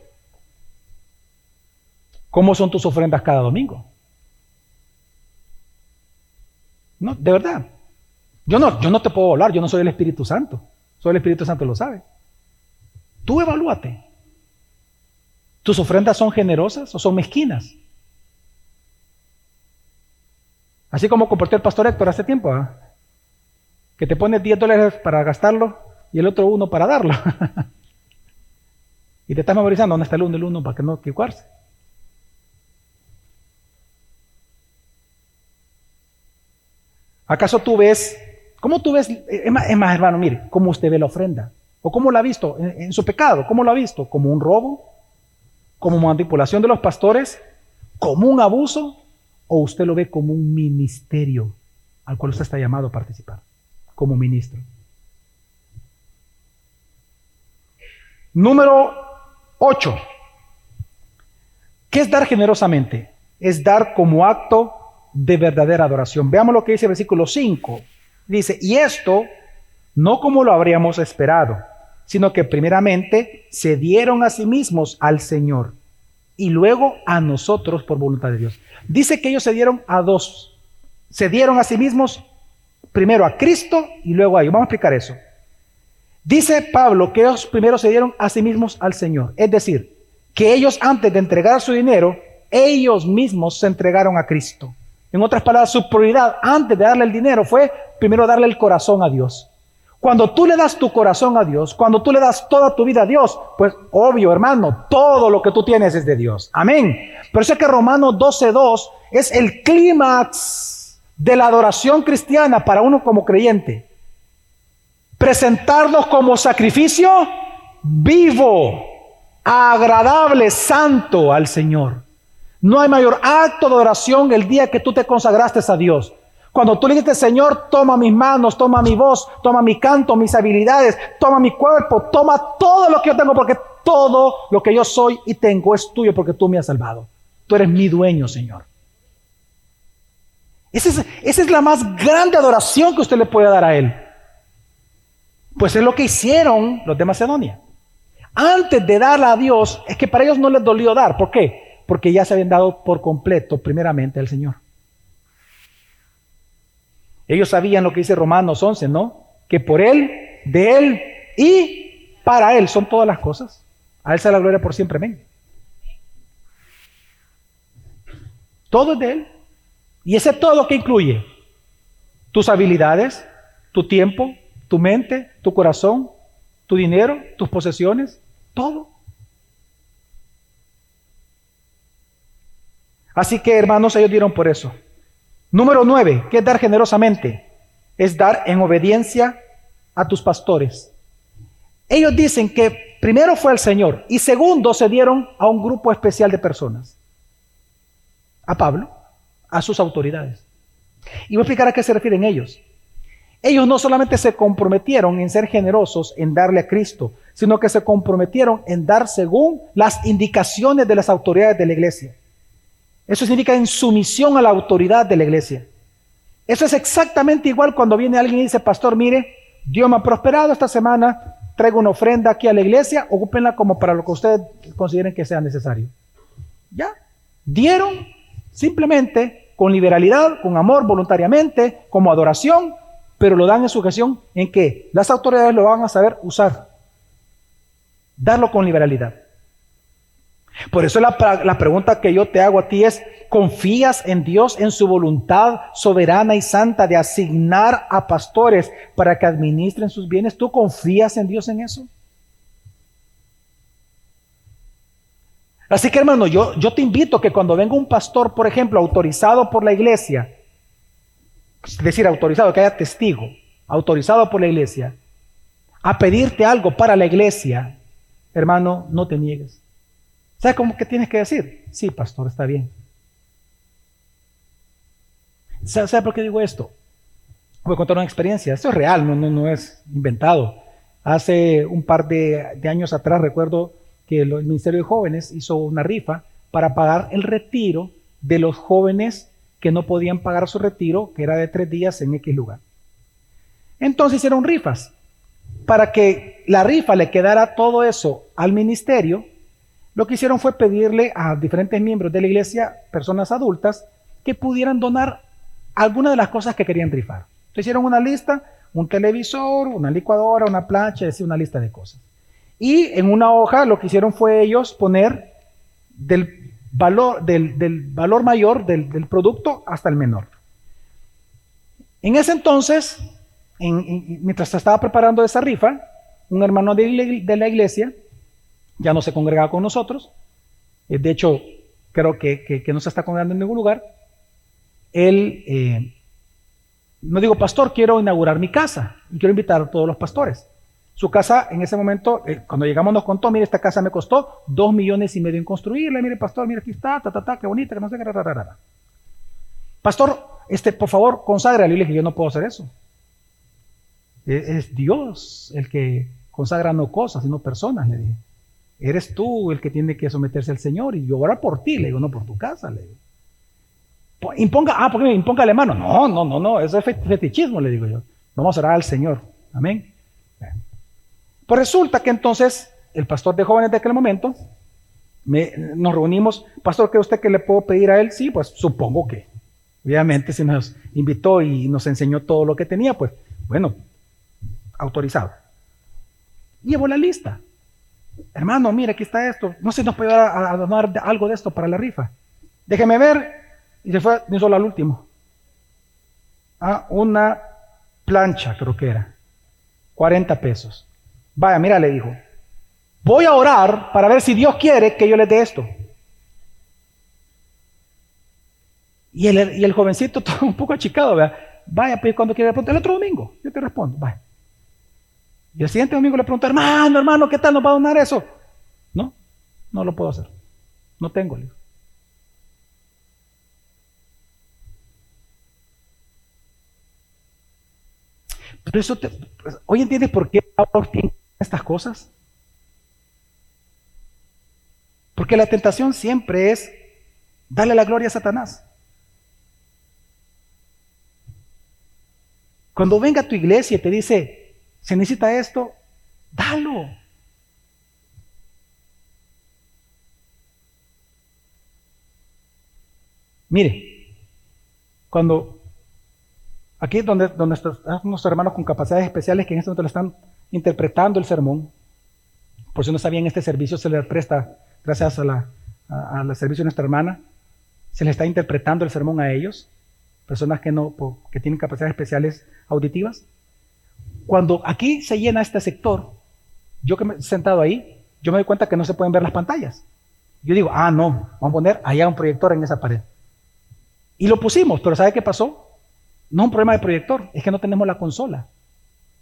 ¿cómo son tus ofrendas cada domingo? No, de verdad. Yo no te puedo hablar, yo no soy el Espíritu Santo. Soy el Espíritu Santo, lo sabe. Tú evalúate. ¿Tus ofrendas son generosas o son mezquinas? Así como compartió el pastor Héctor hace tiempo, ¿eh? Que te pones $10 para gastarlo y el otro 1 para darlo. Y te estás memorizando dónde está el 1 para que no equivocarse. ¿Acaso tú ves, cómo tú ves, es más hermano, mire, cómo usted ve la ofrenda? ¿O cómo la ha visto en su pecado? ¿Cómo lo ha visto? ¿Como un robo? ¿Como manipulación de los pastores? ¿Como un abuso? ¿O usted lo ve como un ministerio al cual usted está llamado a participar? Como ministro. Número 8. ¿Qué es dar generosamente? Es dar como acto de verdadera adoración. Veamos lo que dice el versículo 5. Dice, y esto no como lo habríamos esperado, sino que primeramente se dieron a sí mismos al Señor y luego a nosotros por voluntad de Dios. Dice que ellos se dieron a dos. Se dieron a sí mismos primero a Cristo y luego a ellos. Vamos a explicar eso. Dice Pablo que ellos primero se dieron a sí mismos al Señor. Es decir, que ellos antes de entregar su dinero, ellos mismos se entregaron a Cristo. En otras palabras, su prioridad antes de darle el dinero fue primero darle el corazón a Dios. Cuando tú le das tu corazón a Dios, cuando tú le das toda tu vida a Dios, pues obvio, hermano, todo lo que tú tienes es de Dios. Amén. Pero eso es que Romanos 12:2 es el clímax de la adoración cristiana para uno como creyente. Presentarnos como sacrificio vivo, agradable, santo al Señor. No hay mayor acto de adoración el día que tú te consagraste a Dios. Cuando tú le dijiste, Señor, toma mis manos, toma mi voz, toma mi canto, mis habilidades, toma mi cuerpo, toma todo lo que yo tengo, porque todo lo que yo soy y tengo es tuyo, porque tú me has salvado. Tú eres mi dueño, Señor. Esa es la más grande adoración que usted le puede dar a Él. Pues es lo que hicieron los de Macedonia. Antes de darla a Dios, es que para ellos no les dolió dar. ¿Por qué? Porque ya se habían dado por completo primeramente al Señor. Ellos sabían lo que dice Romanos 11, ¿no? Que por Él, de Él y para Él son todas las cosas. A Él sea la gloria por siempre, amén. Todo es de Él. Y ese todo que incluye tus habilidades, tu tiempo, tu mente, tu corazón, tu dinero, tus posesiones, todo. Así que, hermanos, ellos dieron por eso. Número 9, ¿qué es dar generosamente? Es dar en obediencia a tus pastores. Ellos dicen que primero fue al Señor y segundo se dieron a un grupo especial de personas. A Pablo, a sus autoridades. Y voy a explicar a qué se refieren ellos. Ellos no solamente se comprometieron en ser generosos, en darle a Cristo, sino que se comprometieron en dar según las indicaciones de las autoridades de la iglesia. Eso significa en sumisión a la autoridad de la iglesia. Eso es exactamente igual cuando viene alguien y dice, pastor, mire, Dios me ha prosperado esta semana, traigo una ofrenda aquí a la iglesia, ocúpenla como para lo que ustedes consideren que sea necesario. Ya, dieron simplemente con liberalidad, con amor, voluntariamente, como adoración, pero lo dan en sujeción en que las autoridades lo van a saber usar. Darlo con liberalidad. Por eso la pregunta que yo te hago a ti es, ¿confías en Dios, en su voluntad soberana y santa de asignar a pastores para que administren sus bienes? ¿Tú confías en Dios en eso? Así que, hermano, yo te invito a que cuando venga un pastor, por ejemplo, autorizado por la iglesia, es decir, autorizado, que haya testigo, autorizado por la iglesia, a pedirte algo para la iglesia, hermano, no te niegues. ¿Sabes cómo que tienes que decir? Sí, pastor, está bien. ¿Sabe por qué digo esto? Voy a contar una experiencia. Esto es real, no es inventado. Hace un par de años atrás recuerdo que el Ministerio de Jóvenes hizo una rifa para pagar el retiro de los jóvenes que no podían pagar su retiro, que era de 3 días en X lugar. Entonces hicieron rifas. Para que la rifa le quedara todo eso al ministerio, lo que hicieron fue pedirle a diferentes miembros de la iglesia, personas adultas, que pudieran donar algunas de las cosas que querían rifar. Entonces hicieron una lista, un televisor, una licuadora, una plancha, es decir, una lista de cosas. Y en una hoja lo que hicieron fue ellos poner del valor mayor del producto hasta el menor. En ese entonces, mientras se estaba preparando esa rifa, un hermano de la iglesia ya no se congregaba con nosotros. De hecho, creo que no se está congregando en ningún lugar. Él me dijo, pastor, quiero inaugurar mi casa y quiero invitar a todos los pastores. Su casa en ese momento, cuando llegamos nos contó, mire, esta casa me costó 2,5 millones en construirla, mire, pastor, mire, aquí está, qué bonita, que no sé qué, Pastor, por favor, conságrale. Y le dije, yo no puedo hacer eso. Es Dios el que consagra no cosas, sino personas, le dije. Eres tú el que tiene que someterse al Señor y yo oro por ti, le digo, no por tu casa, le digo. ¿Por qué impóngale mano? No, eso es fetichismo, le digo yo. Vamos a orar al Señor, amén. Pues resulta que entonces el pastor de jóvenes de aquel momento, nos reunimos, pastor, ¿cree usted que le puedo pedir a él? Sí, pues supongo que, obviamente, si nos invitó y nos enseñó todo lo que tenía, pues, bueno, autorizado. Llevo la lista. Hermano, mira, aquí está esto. No sé si nos puede dar a donar algo de esto para la rifa. Déjeme ver. Y se fue ni solo al último. Una plancha, creo que era. 40 pesos. Vaya, mira, le dijo. Voy a orar para ver si Dios quiere que yo les dé esto. Y el jovencito, todo un poco achicado, ¿verdad? Vaya, pues cuando quiere responder, el otro domingo, yo te respondo. Vaya. Y el siguiente domingo le pregunto, hermano, ¿qué tal nos va a donar eso? No lo puedo hacer. No tengo, le digo. Por eso hoy entiendes por qué Pablo tiene estas cosas. Porque la tentación siempre es darle la gloria a Satanás. Cuando venga a tu iglesia y te dice, se necesita esto, dalo. Mire, cuando aquí es donde están unos hermanos con capacidades especiales que en este momento le están interpretando el sermón. Por si no sabían, este servicio se le presta gracias al servicio de nuestra hermana. Se le está interpretando el sermón a ellos, personas que tienen capacidades especiales auditivas. Cuando aquí se llena este sector, yo que me he sentado ahí, yo me doy cuenta que no se pueden ver las pantallas. Yo digo, no, vamos a poner allá un proyector en esa pared. Y lo pusimos, pero ¿sabe qué pasó? No es un problema de proyector, es que no tenemos la consola.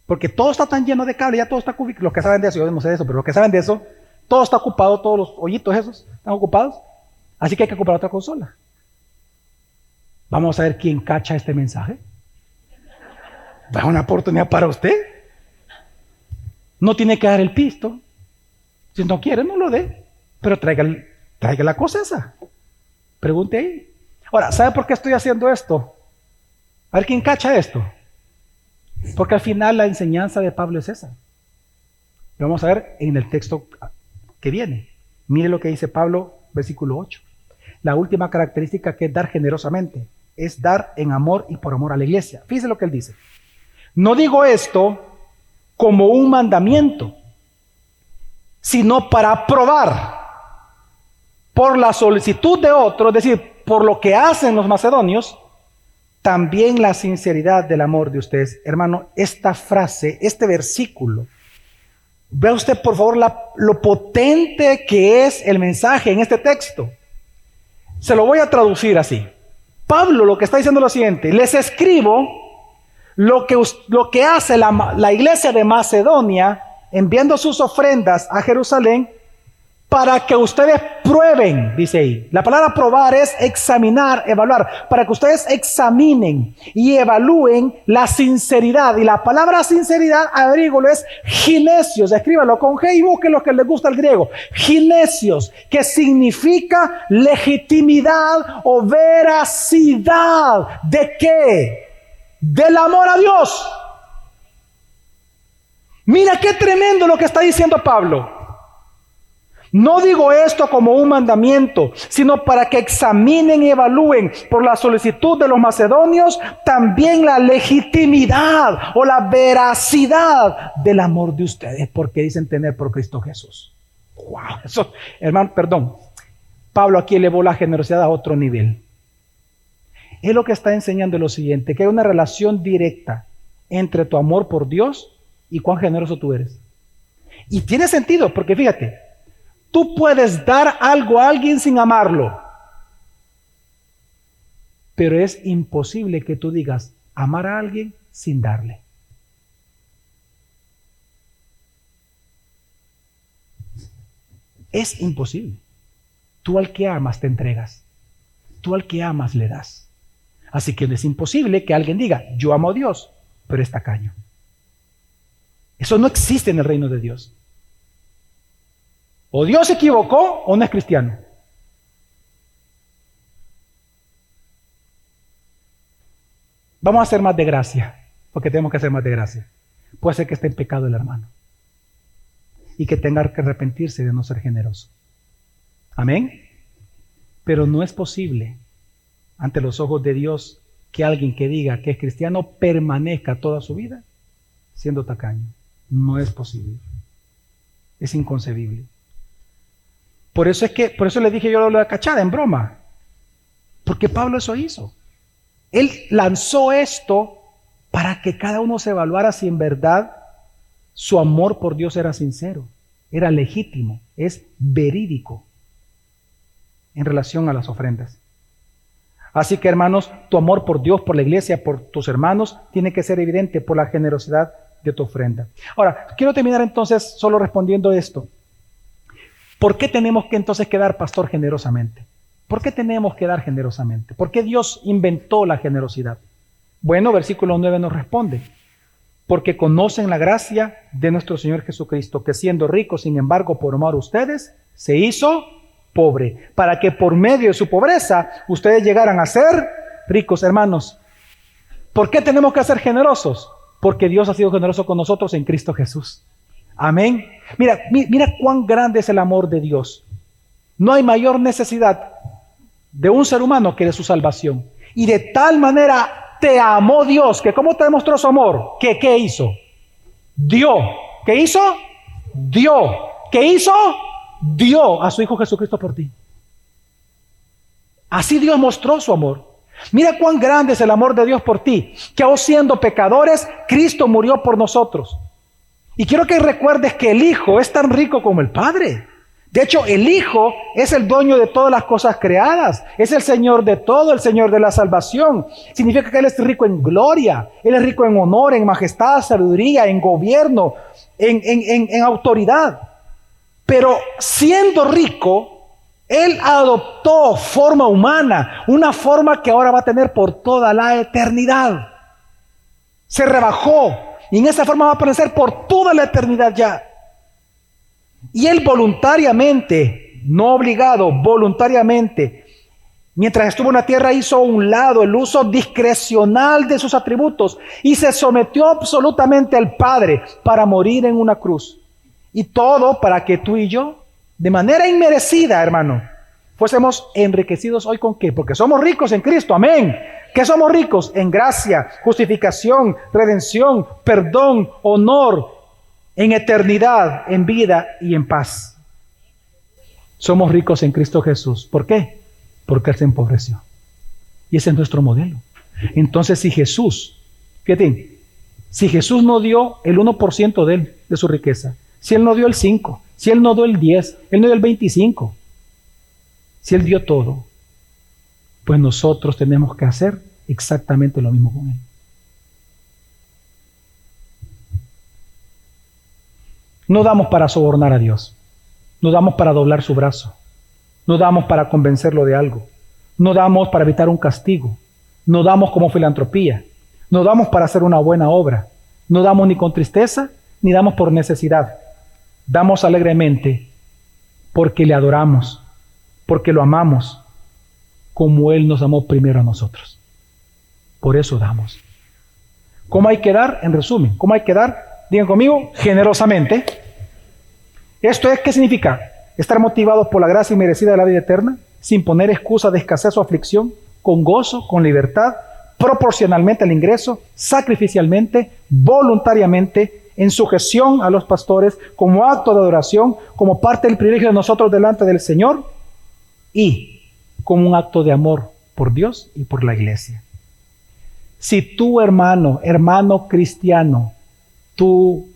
Porque todo está tan lleno de cable, ya todo está cubierto. Los que saben de eso, yo no sé de eso, pero los que saben de eso, todo está ocupado, todos los hoyitos esos están ocupados. Así que hay que ocupar otra consola. Vamos a ver quién cacha este mensaje. Da una oportunidad para usted. No tiene que dar el pisto. Si no quiere, no lo dé. Pero traiga la cosa esa. Pregunte ahí. Ahora, ¿sabe por qué estoy haciendo esto? A ver quién cacha esto. Porque al final la enseñanza de Pablo es esa. Lo vamos a ver en el texto que viene. Mire lo que dice Pablo, versículo 8. La última característica, que es dar generosamente, es dar en amor y por amor a la iglesia. Fíjese lo que él dice. No digo esto como un mandamiento, sino para probar por la solicitud de otros, es decir, por lo que hacen los macedonios, también la sinceridad del amor de ustedes. Hermano, esta frase, este versículo, vea usted por favor lo potente que es el mensaje en este texto. Se lo voy a traducir así. Pablo lo que está diciendo es lo siguiente: les escribo lo que hace la iglesia de Macedonia, enviando sus ofrendas a Jerusalén, para que ustedes prueben, dice ahí. La palabra probar es examinar, evaluar, para que ustedes examinen y evalúen la sinceridad. Y la palabra sinceridad, averígüelo, es ginesios. Escríbalo con G y busquen lo que les gusta el griego. Ginesios, que significa legitimidad o veracidad. ¿De qué? Del amor a Dios. Mira qué tremendo lo que está diciendo Pablo. No digo esto como un mandamiento, sino para que examinen y evalúen por la solicitud de los macedonios también la legitimidad o la veracidad del amor de ustedes, porque dicen tener por Cristo Jesús. Wow, eso, hermano, perdón. Pablo aquí elevó la generosidad a otro nivel. Él lo que está enseñando es lo siguiente: que hay una relación directa entre tu amor por Dios y cuán generoso tú eres. Y tiene sentido, porque fíjate, tú puedes dar algo a alguien sin amarlo, pero es imposible que tú digas amar a alguien sin darle. Es imposible. Tú al que amas te entregas. Tú al que amas le das. Así que es imposible que alguien diga, yo amo a Dios, pero es tacaño. Eso no existe en el reino de Dios. O Dios se equivocó o no es cristiano. Vamos a hacer más de gracia, porque tenemos que hacer más de gracia. Puede ser que esté en pecado el hermano y que tenga que arrepentirse de no ser generoso. Amén. Pero no es posible ante los ojos de Dios que alguien que diga que es cristiano permanezca toda su vida siendo tacaño. No es posible. Es inconcebible. Por eso le dije yo lo de cachada en broma. Porque Pablo eso hizo. Él lanzó esto para que cada uno se evaluara si en verdad su amor por Dios era sincero, era legítimo, es verídico en relación a las ofrendas. Así que, hermanos, tu amor por Dios, por la iglesia, por tus hermanos, tiene que ser evidente por la generosidad de tu ofrenda. Ahora, quiero terminar entonces solo respondiendo esto. ¿Por qué tenemos que entonces dar, pastor, generosamente? ¿Por qué tenemos que dar generosamente? ¿Por qué Dios inventó la generosidad? Bueno, versículo 9 nos responde. porque conocen la gracia de nuestro Señor Jesucristo, que siendo rico, sin embargo, por amor a ustedes, se hizo pobre, para que por medio de su pobreza ustedes llegaran a ser ricos. Hermanos, ¿por qué tenemos que ser generosos? Porque Dios ha sido generoso con nosotros en Cristo Jesús. Amén. Mira cuán grande es el amor de Dios. No hay mayor necesidad de un ser humano que de su salvación. Y de tal manera te amó Dios, que ¿cómo te demostró su amor? ¿Qué hizo? Dio. ¿Qué hizo? Dio. ¿Qué hizo? Dio a su Hijo Jesucristo por ti. Así Dios mostró su amor. Mira cuán grande es el amor de Dios por ti, que aun siendo pecadores, Cristo murió por nosotros. Y quiero que recuerdes que el Hijo es tan rico como el Padre. De hecho, el Hijo es el dueño de todas las cosas creadas. Es el Señor de todo, el Señor de la salvación. Significa que Él es rico en gloria. Él es rico en honor, en majestad, sabiduría, en gobierno, en autoridad. Pero siendo rico, Él adoptó forma humana, una forma que ahora va a tener por toda la eternidad. Se rebajó y en esa forma va a aparecer por toda la eternidad ya. Y Él voluntariamente, no obligado, voluntariamente, mientras estuvo en la tierra, hizo a un lado el uso discrecional de sus atributos y se sometió absolutamente al Padre para morir en una cruz. Y todo para que tú y yo, de manera inmerecida, hermano, fuésemos enriquecidos hoy ¿con qué? Porque somos ricos en Cristo, amén. ¿Qué somos ricos? En gracia, justificación, redención, perdón, honor, en eternidad, en vida y en paz. Somos ricos en Cristo Jesús. ¿Por qué? Porque Él se empobreció. Y ese es nuestro modelo. Entonces, si Jesús, fíjate, si Jesús no dio el 1% de Él, de su riqueza, si Él no dio el 5%, si Él no dio el 10%, Él no dio el 25%, si Él dio todo, pues nosotros tenemos que hacer exactamente lo mismo con Él. No damos para sobornar a Dios, no damos para doblar su brazo, no damos para convencerlo de algo, no damos para evitar un castigo, no damos como filantropía, no damos para hacer una buena obra, no damos ni con tristeza, ni damos por necesidad, damos alegremente porque le adoramos, porque lo amamos, como Él nos amó primero a nosotros. Por eso damos. ¿Cómo hay que dar? En resumen, ¿cómo hay que dar? Digan conmigo, generosamente. ¿Esto es qué significa? Estar motivados por la gracia inmerecida de la vida eterna, sin poner excusa de escasez o aflicción, con gozo, con libertad, proporcionalmente al ingreso, sacrificialmente, voluntariamente, en sujeción a los pastores, como acto de adoración, como parte del privilegio de nosotros delante del Señor y como un acto de amor por Dios y por la iglesia. Si tú, hermano cristiano, tú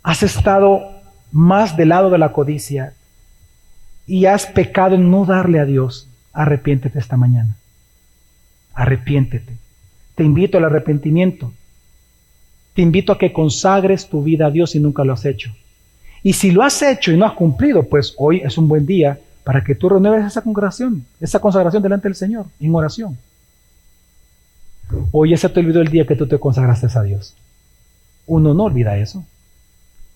has estado más del lado de la codicia y has pecado en no darle a Dios, arrepiéntete esta mañana. Arrepiéntete. Te invito al arrepentimiento. Te invito a que consagres tu vida a Dios si nunca lo has hecho. Y si lo has hecho y no has cumplido, pues hoy es un buen día para que tú renueves esa consagración delante del Señor, en oración. Hoy ya se te olvidó el día que tú te consagraste a Dios. Uno no olvida eso.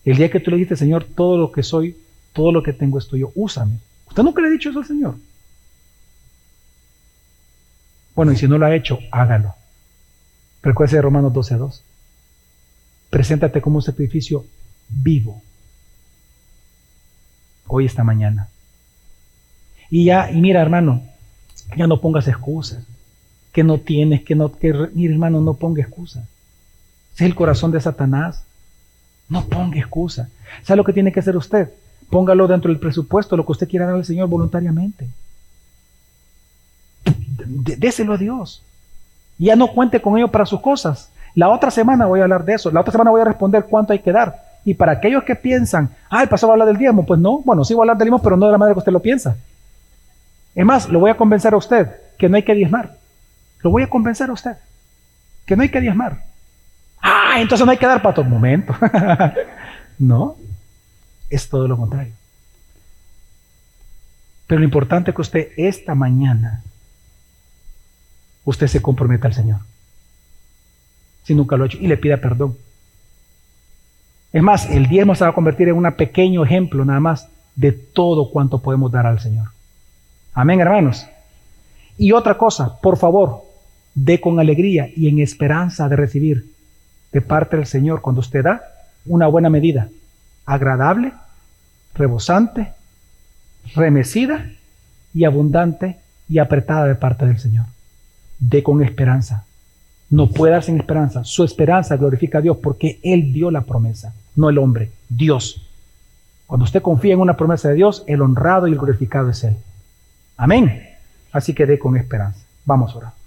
El día que tú le dijiste, Señor, todo lo que soy, todo lo que tengo es tuyo, úsame. ¿Usted nunca le ha dicho eso al Señor? Bueno, y si no lo ha hecho, hágalo. Recuerde de Romanos 12:2. Preséntate como un sacrificio vivo. Hoy, esta mañana. Y mira, hermano, ya no pongas excusas. Que no tienes, mira, hermano, no ponga excusas. Ese es el corazón de Satanás. No ponga excusa. ¿Sabe lo que tiene que hacer usted? Póngalo dentro del presupuesto, lo que usted quiera dar al Señor voluntariamente. Déselo a Dios. Ya no cuente con ello para sus cosas. La otra semana voy a hablar de eso. La otra semana voy a responder cuánto hay que dar. Y para aquellos que piensan, el pastor va a hablar del diezmo, pues no, bueno, sí voy a hablar del diezmo, pero no de la manera que usted lo piensa. Es más, lo voy a convencer a usted que no hay que diezmar. Lo voy a convencer a usted que no hay que diezmar. Entonces no hay que dar para todo momento. No, es todo lo contrario. Pero lo importante es que usted esta mañana, usted se comprometa al Señor. si nunca lo ha hecho, y le pida perdón. Es más, el diezmo se va a convertir en un pequeño ejemplo nada más de todo cuanto podemos dar al Señor. Amén, hermanos. Y otra cosa, por favor, dé con alegría y en esperanza de recibir de parte del Señor cuando usted da una buena medida, agradable, rebosante, remecida y abundante y apretada de parte del Señor. Dé con esperanza. No puede dar sin esperanza. Su esperanza glorifica a Dios porque Él dio la promesa, no el hombre, Dios. Cuando usted confía en una promesa de Dios, el honrado y el glorificado es Él. Amén. Así que dé con esperanza. Vamos a orar.